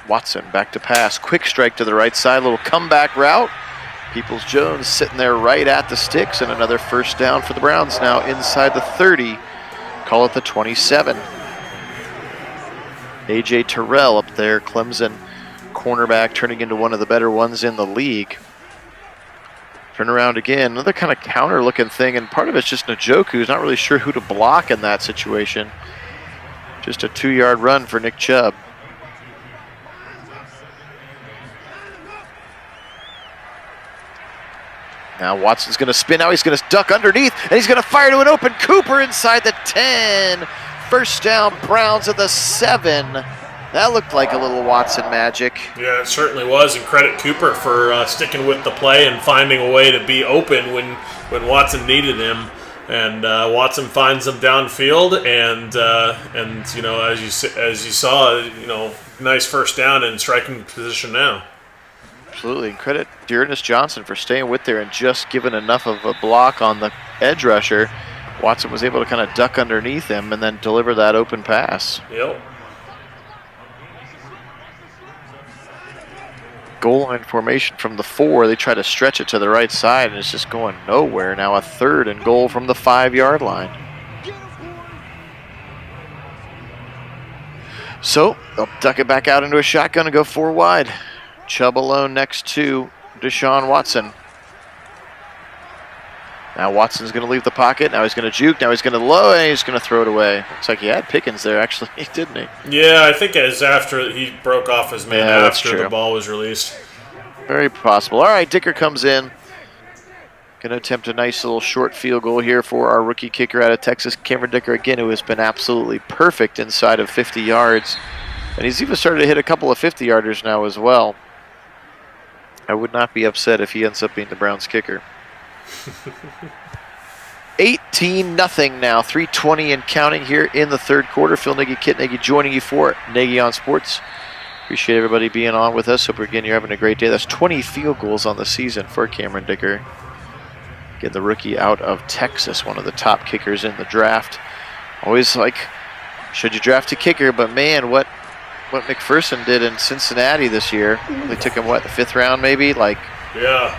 Watson back to pass. Quick strike to the right side. Little comeback route. Peoples-Jones sitting there right at the sticks, and another first down for the Browns now inside the 30. Call it the 27. A.J. Terrell up there, Clemson cornerback, turning into one of the better ones in the league. Turn around again, another kind of counter-looking thing, and part of it's just Njoku, who's not really sure who to block in that situation. Just a 2-yard run for Nick Chubb. Now Watson's going to spin out. He's going to duck underneath, and he's going to fire to an open Cooper inside the 10. First down, Browns at the 7. That looked like a little Watson magic. Yeah, it certainly was, and credit Cooper for sticking with the play and finding a way to be open when Watson needed him. And Watson finds him downfield, and as you saw, nice first down and striking position now. Absolutely. And credit Dearness Johnson for staying with there and just giving enough of a block on the edge rusher. Watson was able to kind of duck underneath him and then deliver that open pass. Yep. Goal line formation from the 4. They try to stretch it to the right side, and it's just going nowhere. Now a 3rd and goal from the 5-yard line. So they'll duck it back out into a shotgun and go 4 wide. Chubb alone next to Deshaun Watson. Now Watson's going to leave the pocket. Now he's going to juke. Now he's going to low, and he's going to throw it away. Looks like he had Pickens there, actually, didn't he? Yeah, I think it's after he broke off his man after the ball was released. Very possible. All right, Dicker comes in. Going to attempt a nice little short field goal here for our rookie kicker out of Texas, Cameron Dicker, again, who has been absolutely perfect inside of 50 yards. And he's even started to hit a couple of 50-yarders now as well. I would not be upset if he ends up being the Browns kicker. 18-0 now, 3:20 and counting here in the 3rd quarter. Phil Nagy, Kit Nagy joining you for Nagy on Sports. Appreciate everybody being on with us. Hope again you're having a great day. That's 20 field goals on the season for Cameron Dicker. Get the rookie out of Texas, one of the top kickers in the draft. Always like, should you draft a kicker? But man, what McPherson did in Cincinnati this year. They took him, the 5th round maybe? Yeah.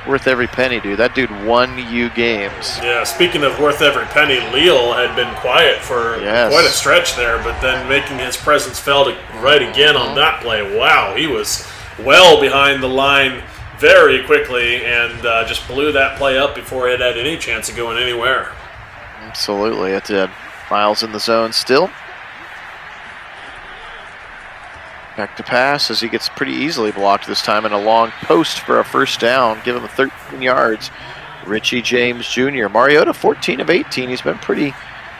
Worth every penny, dude. That dude won you games. Yeah, speaking of worth every penny, Leal had been quiet for quite a stretch there, but then making his presence felt right again on that play. Wow, he was well behind the line very quickly and just blew that play up before it had any chance of going anywhere. Absolutely, it did. Miles in the zone still. Back to pass as he gets pretty easily blocked this time in a long post for a first down. Give him 13 yards. Richie James Jr. Mariota 14 of 18. He's been pretty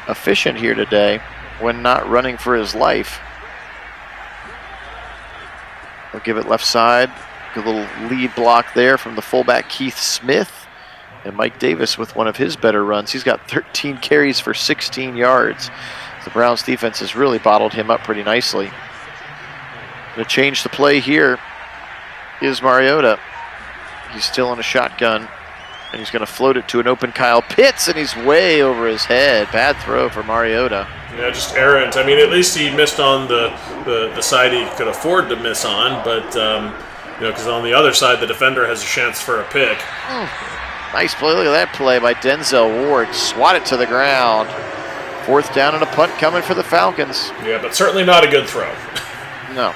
efficient here today when not running for his life. They'll give it left side. Good little lead block there from the fullback Keith Smith. And Mike Davis with one of his better runs. He's got 13 carries for 16 yards. The Browns defense has really bottled him up pretty nicely. Going to change the play here is Mariota. He's still in a shotgun. And he's going to float it to an open Kyle Pitts, and he's way over his head. Bad throw for Mariota. Yeah, just errant. I mean, at least he missed on the side he could afford to miss on, but, because on the other side, the defender has a chance for a pick. Nice play. Look at that play by Denzel Ward. Swat it to the ground. Fourth down and a punt coming for the Falcons. Yeah, but certainly not a good throw. No.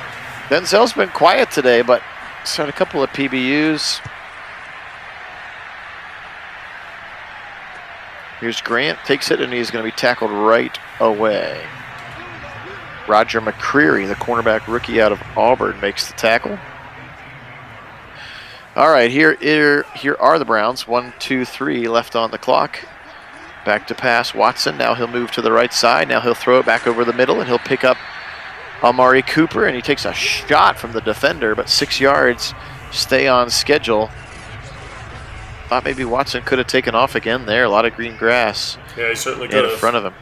Denzel's been quiet today, but he's had a couple of PBUs. Here's Grant, takes it, and he's going to be tackled right away. Roger McCreary, the cornerback rookie out of Auburn, makes the tackle. All right, here are the Browns. 1, 2, 3 left on the clock. Back to pass, Watson. Now he'll move to the right side. Now he'll throw it back over the middle, and he'll pick up Amari Cooper, and he takes a shot from the defender, but 6 yards, stay on schedule. Thought maybe Watson could have taken off again there. A lot of green grass. Yeah, he certainly could have. In front of him.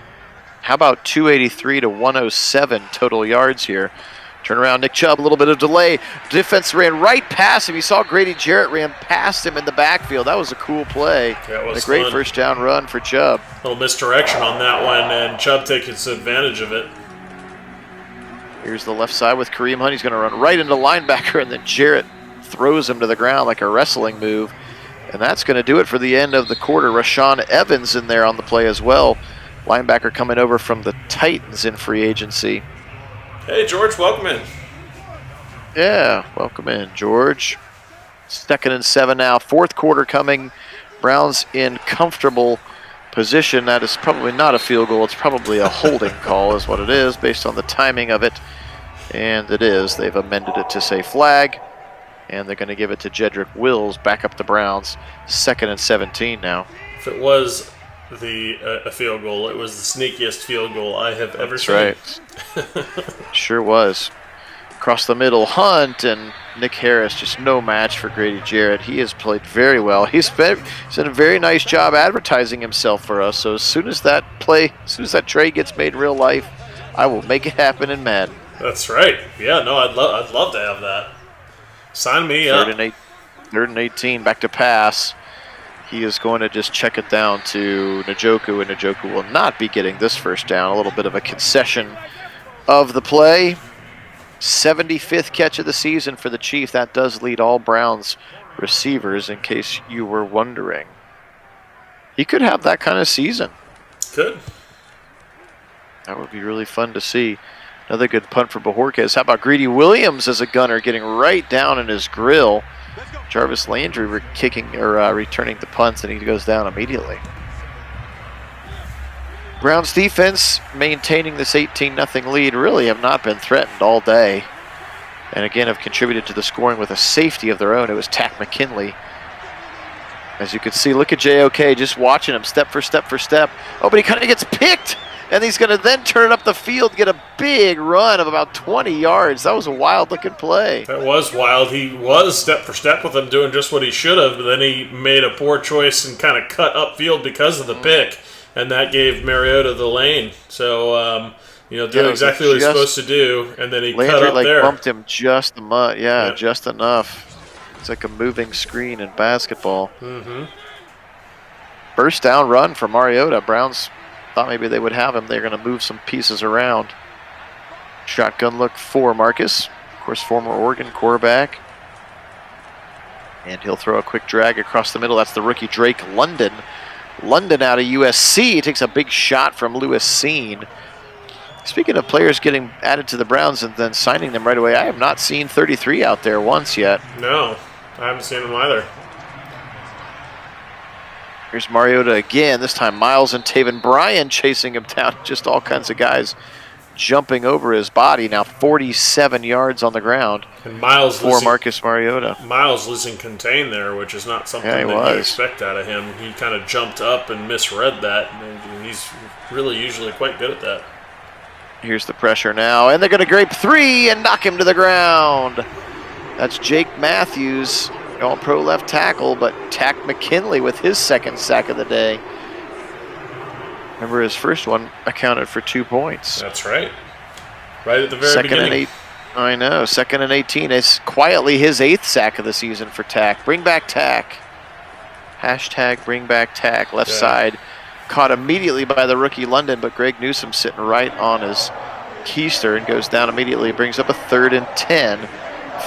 How about 283 to 107 total yards here? Turn around, Nick Chubb, a little bit of delay. Defense ran right past him. He saw Grady Jarrett ran past him in the backfield. That was a cool play. Yeah, it was a great fun. First down run for Chubb. A little misdirection on that one, and Chubb takes advantage of it. Here's the left side with Kareem Hunt. He's going to run right into linebacker, and then Jarrett throws him to the ground like a wrestling move. And that's going to do it for the end of the quarter. Rashawn Evans in there on the play as well. Linebacker coming over from the Titans in free agency. Hey, George, welcome in. Yeah, welcome in, George. 2nd and 7 now. Fourth quarter coming. Browns in comfortable position. That is probably not a field goal. It's probably a holding call is what it is based on the timing of it. And it is. They've amended it to say flag. And they're going to give it to Jedrick Wills, back up the Browns. 2nd and 17 now. If it was a field goal, it was the sneakiest field goal I have ever seen. That's right. Sure was. Across the middle, Hunt and Nick Harris, just no match for Grady Jarrett. He has played very well. He's done a very nice job advertising himself for us. So as soon as that trade gets made in real life, I will make it happen in Madden. That's right. Yeah, no, I'd love to have that. Sign me up. 3rd and 18, back to pass. He is going to just check it down to Njoku, and Njoku will not be getting this first down. A little bit of a concession of the play. 75th catch of the season for the Chief. That does lead all Browns receivers, in case you were wondering. He could have that kind of season. Could. That would be really fun to see. Another good punt for Bojorquez. How about Greedy Williams as a gunner, getting right down in his grill. Jarvis Landry returning the punts, and he goes down immediately. Browns defense maintaining this 18-0 lead. Really have not been threatened all day. And again have contributed to the scoring with a safety of their own. It was Tack McKinley. As you can see, look at JOK just watching him step for step for step. Oh, but he kind of gets picked. And he's going to then turn it up the field, get a big run of about 20 yards. That was a wild-looking play. That was wild. He was step for step with him, doing just what he should have, but then he made a poor choice and kind of cut upfield because of the pick, and that gave Mariota the lane. So, doing exactly what he's supposed to do, and then he Landry, cut up there. Bumped him just just enough. It's like a moving screen in basketball. Mm-hmm. First down run for Mariota. Browns thought maybe they would have him. They're going to move some pieces around. Shotgun look for Marcus. Of course, former Oregon quarterback. And he'll throw a quick drag across the middle. That's the rookie Drake London. London out of USC. He takes a big shot from Lewis Seen. Speaking of players getting added to the Browns and then signing them right away, I have not seen 33 out there once yet. No, I haven't seen him either. Here's Mariota again. This time Miles and Taven Bryan chasing him down. Just all kinds of guys jumping over his body. Now 47 yards on the ground. And Miles for Marcus Mariota. Miles losing contain there, which is not something that you expect out of him. He kind of jumped up and misread that, and he's really usually quite good at that. Here's the pressure now, and they're going to grape 3 and knock him to the ground. That's Jake Matthews, all-pro left tackle, but Tack McKinley with his second sack of the day. Remember, his first one accounted for 2 points. That's right. Right at the very beginning. I know. 2nd and 18 is quietly his 8th sack of the season for Tack. Bring back Tack. Hashtag bring back Tack. Left side. Caught immediately by the rookie London, but Greg Newsome sitting right on his keister and goes down immediately. Brings up a 3rd and 10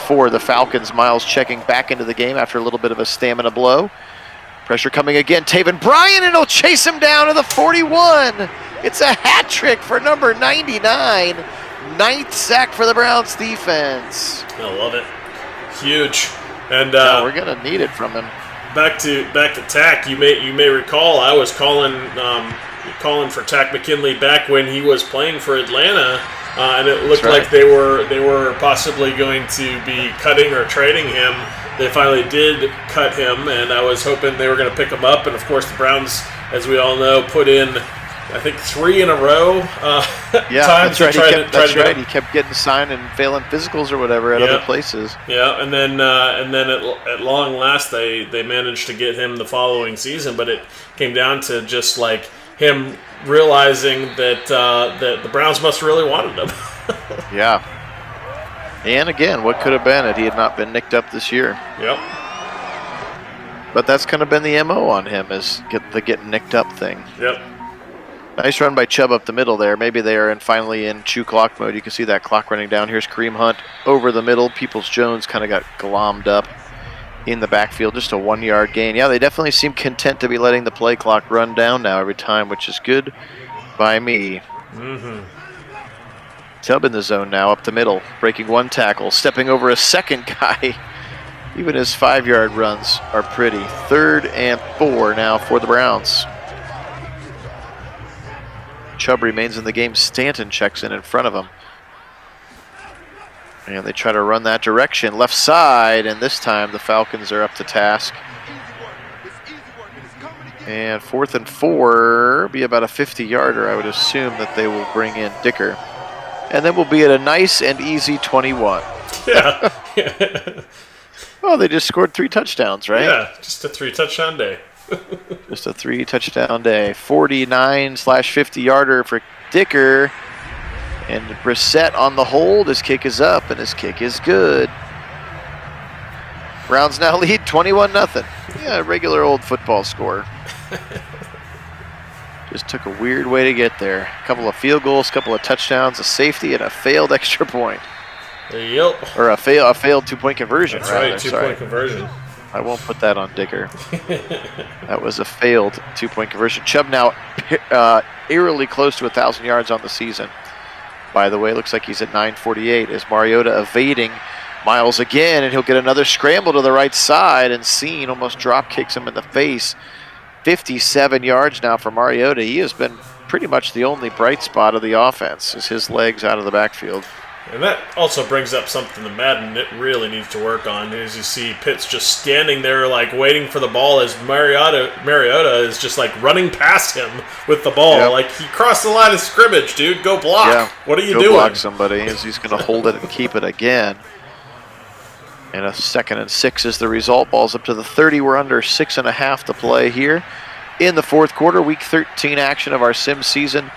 for the Falcons. Miles checking back into the game after a little bit of a stamina blow. Pressure coming again. Taven Bryan, and he'll chase him down to the 41. It's a hat trick for number 99. 9th sack for the Browns defense. I love it. Huge. And we're gonna need it from him. Back to Tack. You may recall I was calling for Tack McKinley back when he was playing for Atlanta, and it looked like they were possibly going to be cutting or trading him. They finally did cut him, and I was hoping they were going to pick him up. And, of course, the Browns, as we all know, put in, I think, 3 in a row times. That's right. He kept getting signed and failing physicals or whatever at other places. Yeah, and then at long last, they managed to get him the following season. But it came down to just, like, him realizing that the Browns must have really wanted him. Yeah. And again, what could have been if he had not been nicked up this year? Yep. But that's kind of been the MO on him, is the getting nicked up thing. Yep. Nice run by Chubb up the middle there. Maybe they are finally in chew clock mode. You can see that clock running down. Here's Kareem Hunt over the middle. Peoples-Jones kind of got glommed up in the backfield. Just a 1-yard gain. Yeah, they definitely seem content to be letting the play clock run down now every time, which is good by me. Mm-hmm. Chubb in the zone now, up the middle, breaking 1 tackle, stepping over a second guy. Even his 5-yard runs are pretty. 3rd and 4 now for the Browns. Chubb remains in the game. Stanton checks in front of him. And they try to run that direction, left side, and this time the Falcons are up to task. And 4th and 4, be about a 50-yarder. I would assume that they will bring in Dicker. And then we'll be at a nice and easy 21. Yeah. Oh, they just scored 3 touchdowns, right? Yeah, just a 3-touchdown day. Just a 3-touchdown day. 49/50-yarder for Dicker. And Brissett on the hold. His kick is up, and his kick is good. Browns now lead 21-0. Yeah, regular old football score. Just took a weird way to get there. A couple of field goals, a couple of touchdowns, a safety, and a failed extra point. Yep. Or a failed 2-point conversion. That's right, 2-point conversion. I won't put that on Dicker. That was a failed 2-point conversion. Chubb now eerily close to 1,000 yards on the season. By the way, looks like he's at 948 as Mariota evading Miles again, and he'll get another scramble to the right side, and Scene almost drop kicks him in the face. 57 yards now for Mariota. He has been pretty much the only bright spot of the offense, is his legs out of the backfield. And that also brings up something that Madden really needs to work on. As you see Pitts just standing there like waiting for the ball as Mariota is just like running past him with the ball. Yep. Like, he crossed the line of scrimmage, dude. Go block. Yeah. What are you doing? Go block somebody as he's going to hold it and keep it again. And a 2nd and 6 is the result. Ball's up to the 30. We're under 6.5 to play here in the 4th quarter. Week 13 action of our sim season.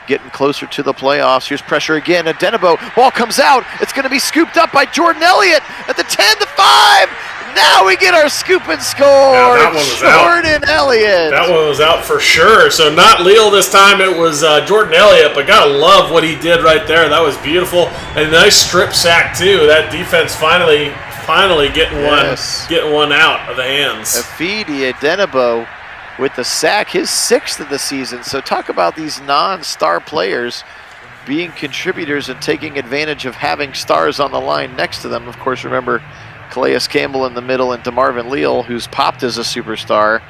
Getting closer to the playoffs. Here's pressure again. Adenabo. Ball comes out. It's going to be scooped up by Jordan Elliott at the 10, the 5. Now we get our scoop and score. Yeah, that one was Jordan Elliott. That one was out for sure. So not Leal this time. It was Jordan Elliott. But gotta love what he did right there. That was beautiful. And a nice strip sack too. That defense finally getting one out of the hands. Afidi Adenabo with the sack, his 6th of the season. So talk about these non-star players being contributors and taking advantage of having stars on the line next to them. Of course, remember Calais Campbell in the middle and DeMarvin Leal, who's popped as a superstar.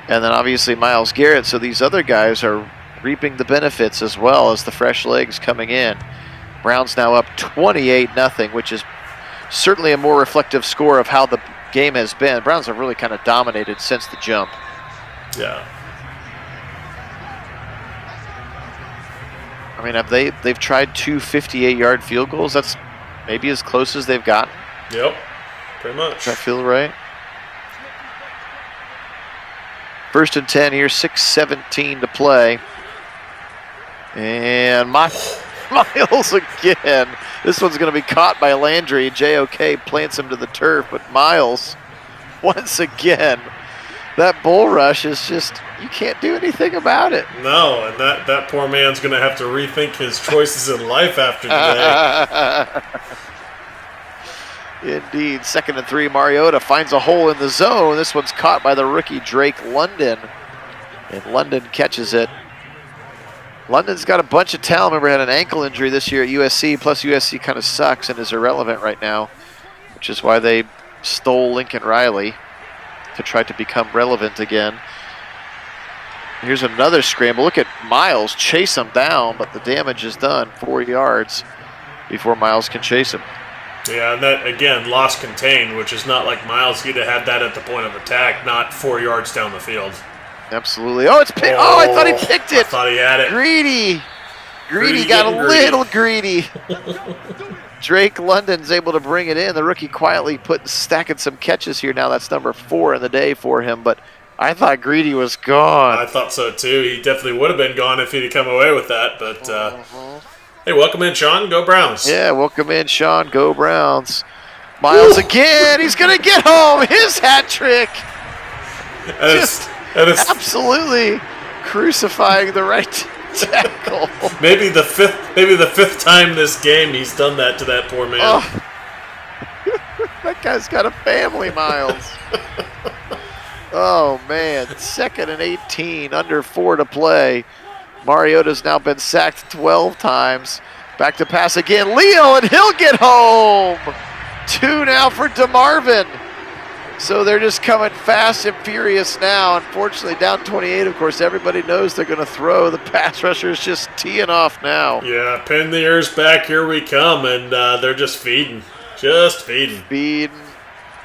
And then obviously Myles Garrett. So these other guys are reaping the benefits as well as the fresh legs coming in. Browns now up 28-0, which is certainly a more reflective score of how the game has been. Browns have really kind of dominated since the jump. Yeah. I mean, they've tried 2 58-yard field goals. That's maybe as close as they've gotten. Yep, pretty much. Does that feel right? 1st and 10 here, 6:17 to play. And Miles again. This one's going to be caught by Landry. JOK plants him to the turf, but Miles, once again, that bull rush is just, you can't do anything about it. No, and that poor man's going to have to rethink his choices in life after today. Indeed. 2nd and 3, Mariota finds a hole in the zone. This one's caught by the rookie Drake London, and London catches it. London's got a bunch of talent. Remember, had an ankle injury this year at USC, plus USC kind of sucks and is irrelevant right now, which is why they stole Lincoln Riley to try to become relevant again. Here's another scramble. Look at Miles chase him down, but the damage is done. 4 yards before Miles can chase him. Yeah, and that, again, loss contained, which is not like Miles. He'd have had that at the point of attack, not 4 yards down the field. Absolutely. Oh, it's picked. Oh, I thought he picked it. I thought he had it. Greedy got a little greedy. Drake London's able to bring it in. The rookie quietly stacking some catches here. Now that's number 4 in the day for him, but I thought Greedy was gone. I thought so too. He definitely would have been gone if he'd come away with that, but hey, welcome in, Sean. Go Browns. Yeah, welcome in, Sean. Go Browns. Miles again. He's going to get home. His hat trick. And it's absolutely crucifying the right tackle. Maybe the fifth time this game he's done that to that poor man. Oh. That guy's got a family, Miles. Oh, man. 2nd and 18, under 4 to play. Mariota's now been sacked 12 times. Back to pass again. Leo, and he'll get home. 2 now for DeMarvin. So they're just coming fast and furious now. Unfortunately, down 28, of course, everybody knows they're going to throw. The pass rusher's just teeing off now. Yeah, pin the ears back. Here we come, and they're just feeding. Just feeding.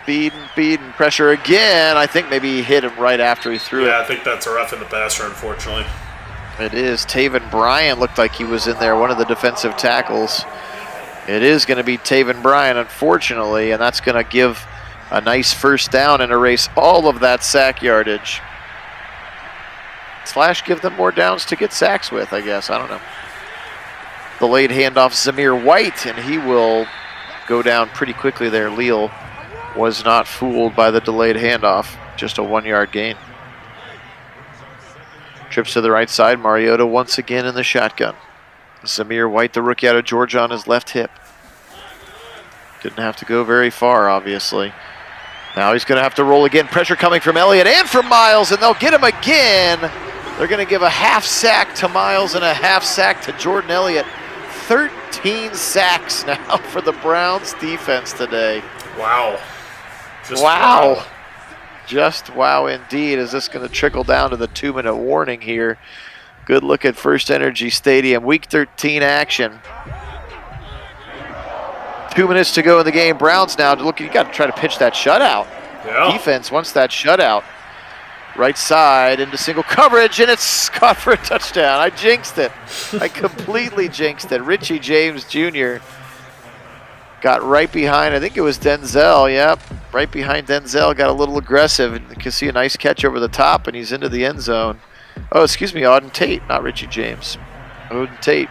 Feeding. Pressure again. I think maybe he hit him right after he threw it. Yeah, I think that's a rough in the passer, unfortunately. It is. Taven Bryan looked like he was in there, one of the defensive tackles. It is going to be Taven Bryan, unfortunately, and that's going to give a nice first down and erase all of that sack yardage. / give them more downs to get sacks with, I guess. I don't know. Delayed handoff, Zamir White, and he will go down pretty quickly there. Leal was not fooled by the delayed handoff. Just a 1-yard gain. Trips to the right side. Mariota once again in the shotgun. Zamir White, the rookie out of Georgia, on his left hip. Didn't have to go very far, obviously. Now he's going to have to roll again. Pressure coming from Elliott and from Miles, and they'll get him again. They're going to give a half sack to Miles and a half sack to Jordan Elliott. 13 sacks now for the Browns defense today. Wow. Wow. Just wow indeed. Is this going to trickle down to the 2-minute warning here? Good look at First Energy Stadium. Week 13 action. 2 minutes to go in the game. Browns now, look, you got to try to pitch that shutout. Yeah. Defense wants that shutout. Right side into single coverage, and it's caught for a touchdown. I jinxed it. I completely jinxed it. Richie James Jr. got right behind, I think it was Denzel, yep. Right behind Denzel, got a little aggressive. And you can see a nice catch over the top, and he's into the end zone. Oh, excuse me, Auden Tate, not Richie James. Auden Tate.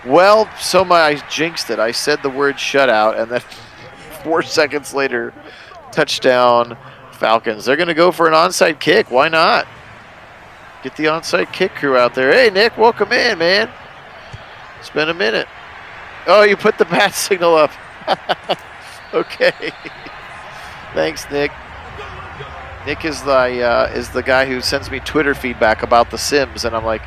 Well, I jinxed it. I said the word shutout, and then 4 seconds later, touchdown Falcons. They're going to go for an onside kick. Why not? Get the onside kick crew out there. Hey, Nick, welcome in, man. It's been a minute. Oh, you put the bat signal up. Okay. Thanks, Nick. Nick is the guy who sends me Twitter feedback about The Sims, and I'm like,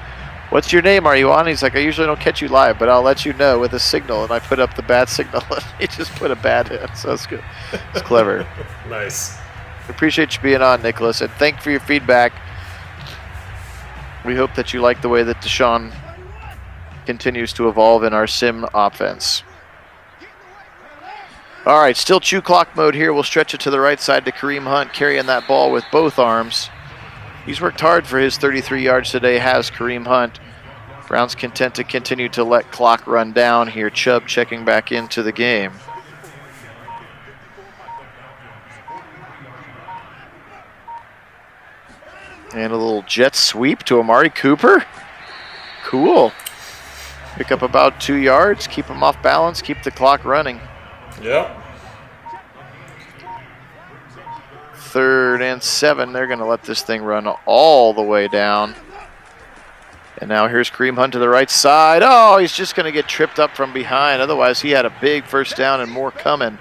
what's your name? Are you on? He's like, I usually don't catch you live, but I'll let you know with a signal. And I put up the bat signal, and he just put a bat in. So it's good. It's clever. Nice. Appreciate you being on, Nicholas, and thank you for your feedback. We hope that you like the way that Deshaun continues to evolve in our sim offense. All right, still chew clock mode here. We'll stretch it to the right side to Kareem Hunt, carrying that ball with both arms. He's worked hard for his 33 yards today, has Kareem Hunt. Browns content to continue to let clock run down here. Chubb checking back into the game. And a little jet sweep to Amari Cooper. Cool. Pick up about 2 yards, keep him off balance, keep the clock running. Yep. 3rd and 7. They're going to let this thing run all the way down. And now here's Kareem Hunt to the right side. Oh, he's just going to get tripped up from behind. Otherwise, he had a big first down and more coming.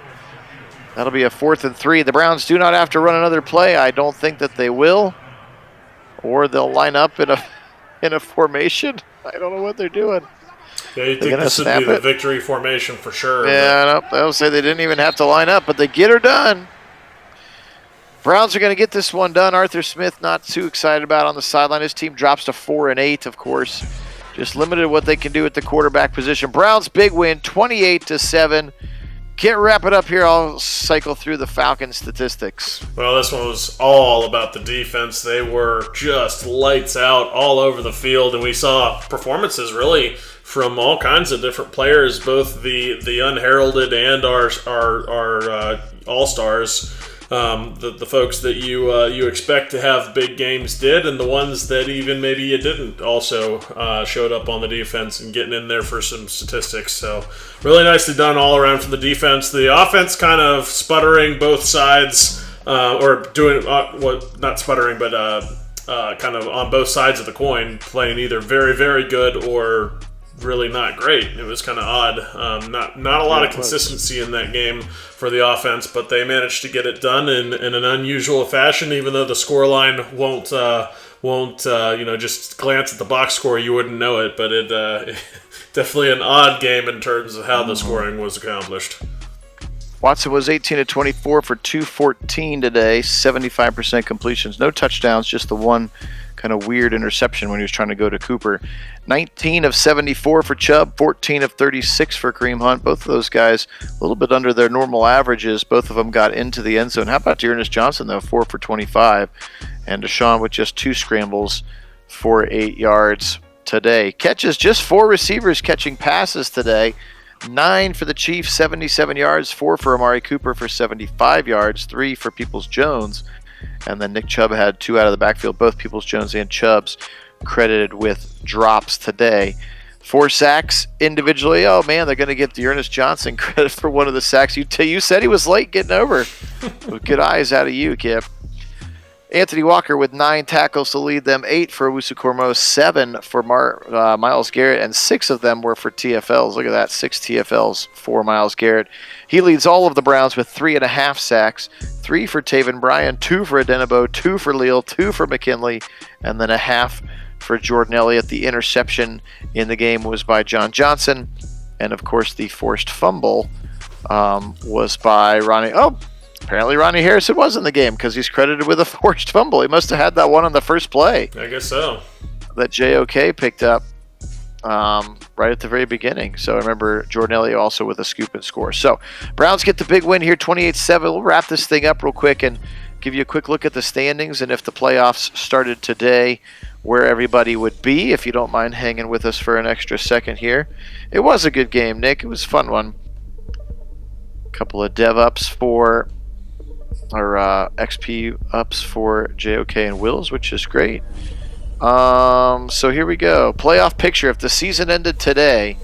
That'll be a 4th and 3. The Browns do not have to run another play. I don't think that they will. Or they'll line up in a formation. I don't know what they're doing. Yeah, you'd think this would be the victory formation for sure. Yeah, I'll say they didn't even have to line up, but they get her done. Browns are going to get this one done. Arthur Smith not too excited about on the sideline. His team drops to 4-8, of course. Just limited what they can do at the quarterback position. Browns big win, 28-7. Can't wrap it up here. I'll cycle through the Falcons statistics. Well, this one was all about the defense. They were just lights out all over the field, and we saw performances really from all kinds of different players, both the unheralded and our all-stars. The folks that you expect to have big games did, and the ones that even maybe you didn't also showed up on the defense and getting in there for some statistics. So really nicely done all around from the defense. The offense kind of sputtering both sides, or doing not sputtering, but kind of on both sides of the coin, playing either very, very good or really not great. It was kind of odd. Not a lot of consistency in that game for the offense, but they managed to get it done in an unusual fashion. Even though the scoreline won't just glance at the box score, you wouldn't know it. But it definitely an odd game in terms of how the scoring was accomplished. Watson was 18-24 for 214 today, 75% completions, no touchdowns, just the one kind of weird interception when he was trying to go to Cooper. 19 of 74 for Chubb, 14 of 36 for Kareem Hunt. Both of those guys a little bit under their normal averages. Both of them got into the end zone. How about Ernest Johnson, though? 4 for 25. And Deshaun with just 2 scrambles for 8 yards today. Catches, just 4 receivers catching passes today. 9 for the Chiefs, 77 yards. 4 for Amari Cooper for 75 yards. 3 for Peoples-Jones. And then Nick Chubb had 2 out of the backfield. Both Peoples-Jones and Chubbs credited with drops today. 4 sacks individually. Oh, man, they're going to give Ernest Johnson credit for one of the sacks. You said he was late getting over. Good eyes out of you, Kip. Anthony Walker with 9 tackles to lead them, 8 for Owusu-Kormo, 7 for Myles Garrett, and 6 of them were for TFLs. Look at that, 6 TFLs for Myles Garrett. He leads all of the Browns with 3.5 sacks, 3 for Taven Bryan, 2 for Adenabo, 2 for Leal, 2 for McKinley, and then a half for Jordan Elliott. The interception in the game was by John Johnson, and of course the forced fumble was by Ronnie. Oh, apparently Ronnie Harrison was in the game because he's credited with a forced fumble. He must have had that one on the first play. I guess so. That JOK picked up right at the very beginning. So I remember Jordan Elliott also with a scoop and score. So Browns get the big win here, 28-7. We'll wrap this thing up real quick and give you a quick look at the standings and if the playoffs started today, where everybody would be, if you don't mind hanging with us for an extra second here. It was a good game, Nick. It was a fun one. A couple of dev ups for or XP ups for JOK and Wills, which is great. So here we go. Playoff picture. If the season ended today,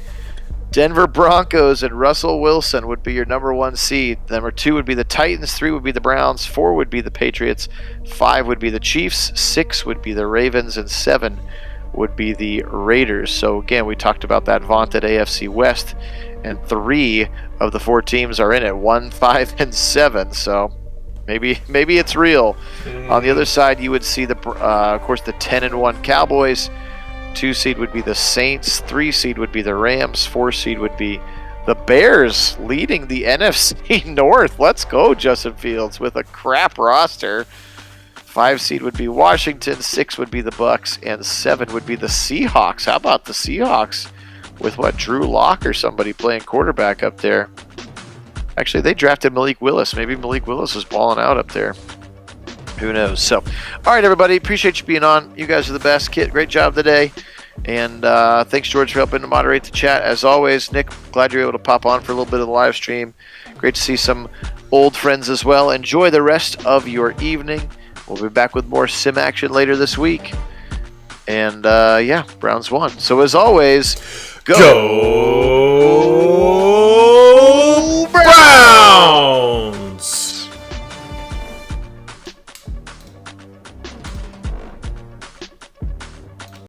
Denver Broncos and Russell Wilson would be your number 1 seed. Number 2 would be the Titans. 3 would be the Browns. 4 would be the Patriots. 5 would be the Chiefs. 6 would be the Ravens. And 7 would be the Raiders. So again, we talked about that vaunted AFC West. And 3 of the 4 teams are in it. 1, 5, and 7. So maybe it's real. On the other side, you would see of course, the 10-1 Cowboys. 2 seed would be the Saints. 3 seed would be the Rams. 4 seed would be The Bears leading the NFC North. Let's go, Justin Fields, with a crap roster. 5 seed would be Washington, 6 would be the Bucks, and 7 would be the Seahawks. How about the Seahawks with Drew Lock or somebody playing quarterback up there? Actually, they drafted Malik Willis. Maybe Malik Willis was balling out up there. Who knows? So, all right, everybody. Appreciate you being on. You guys are the best. Kit, great job today. And thanks, George, for helping to moderate the chat. As always, Nick, glad you're able to pop on for a little bit of the live stream. Great to see some old friends as well. Enjoy the rest of your evening. We'll be back with more sim action later this week. And, yeah, Browns won. So, as always, go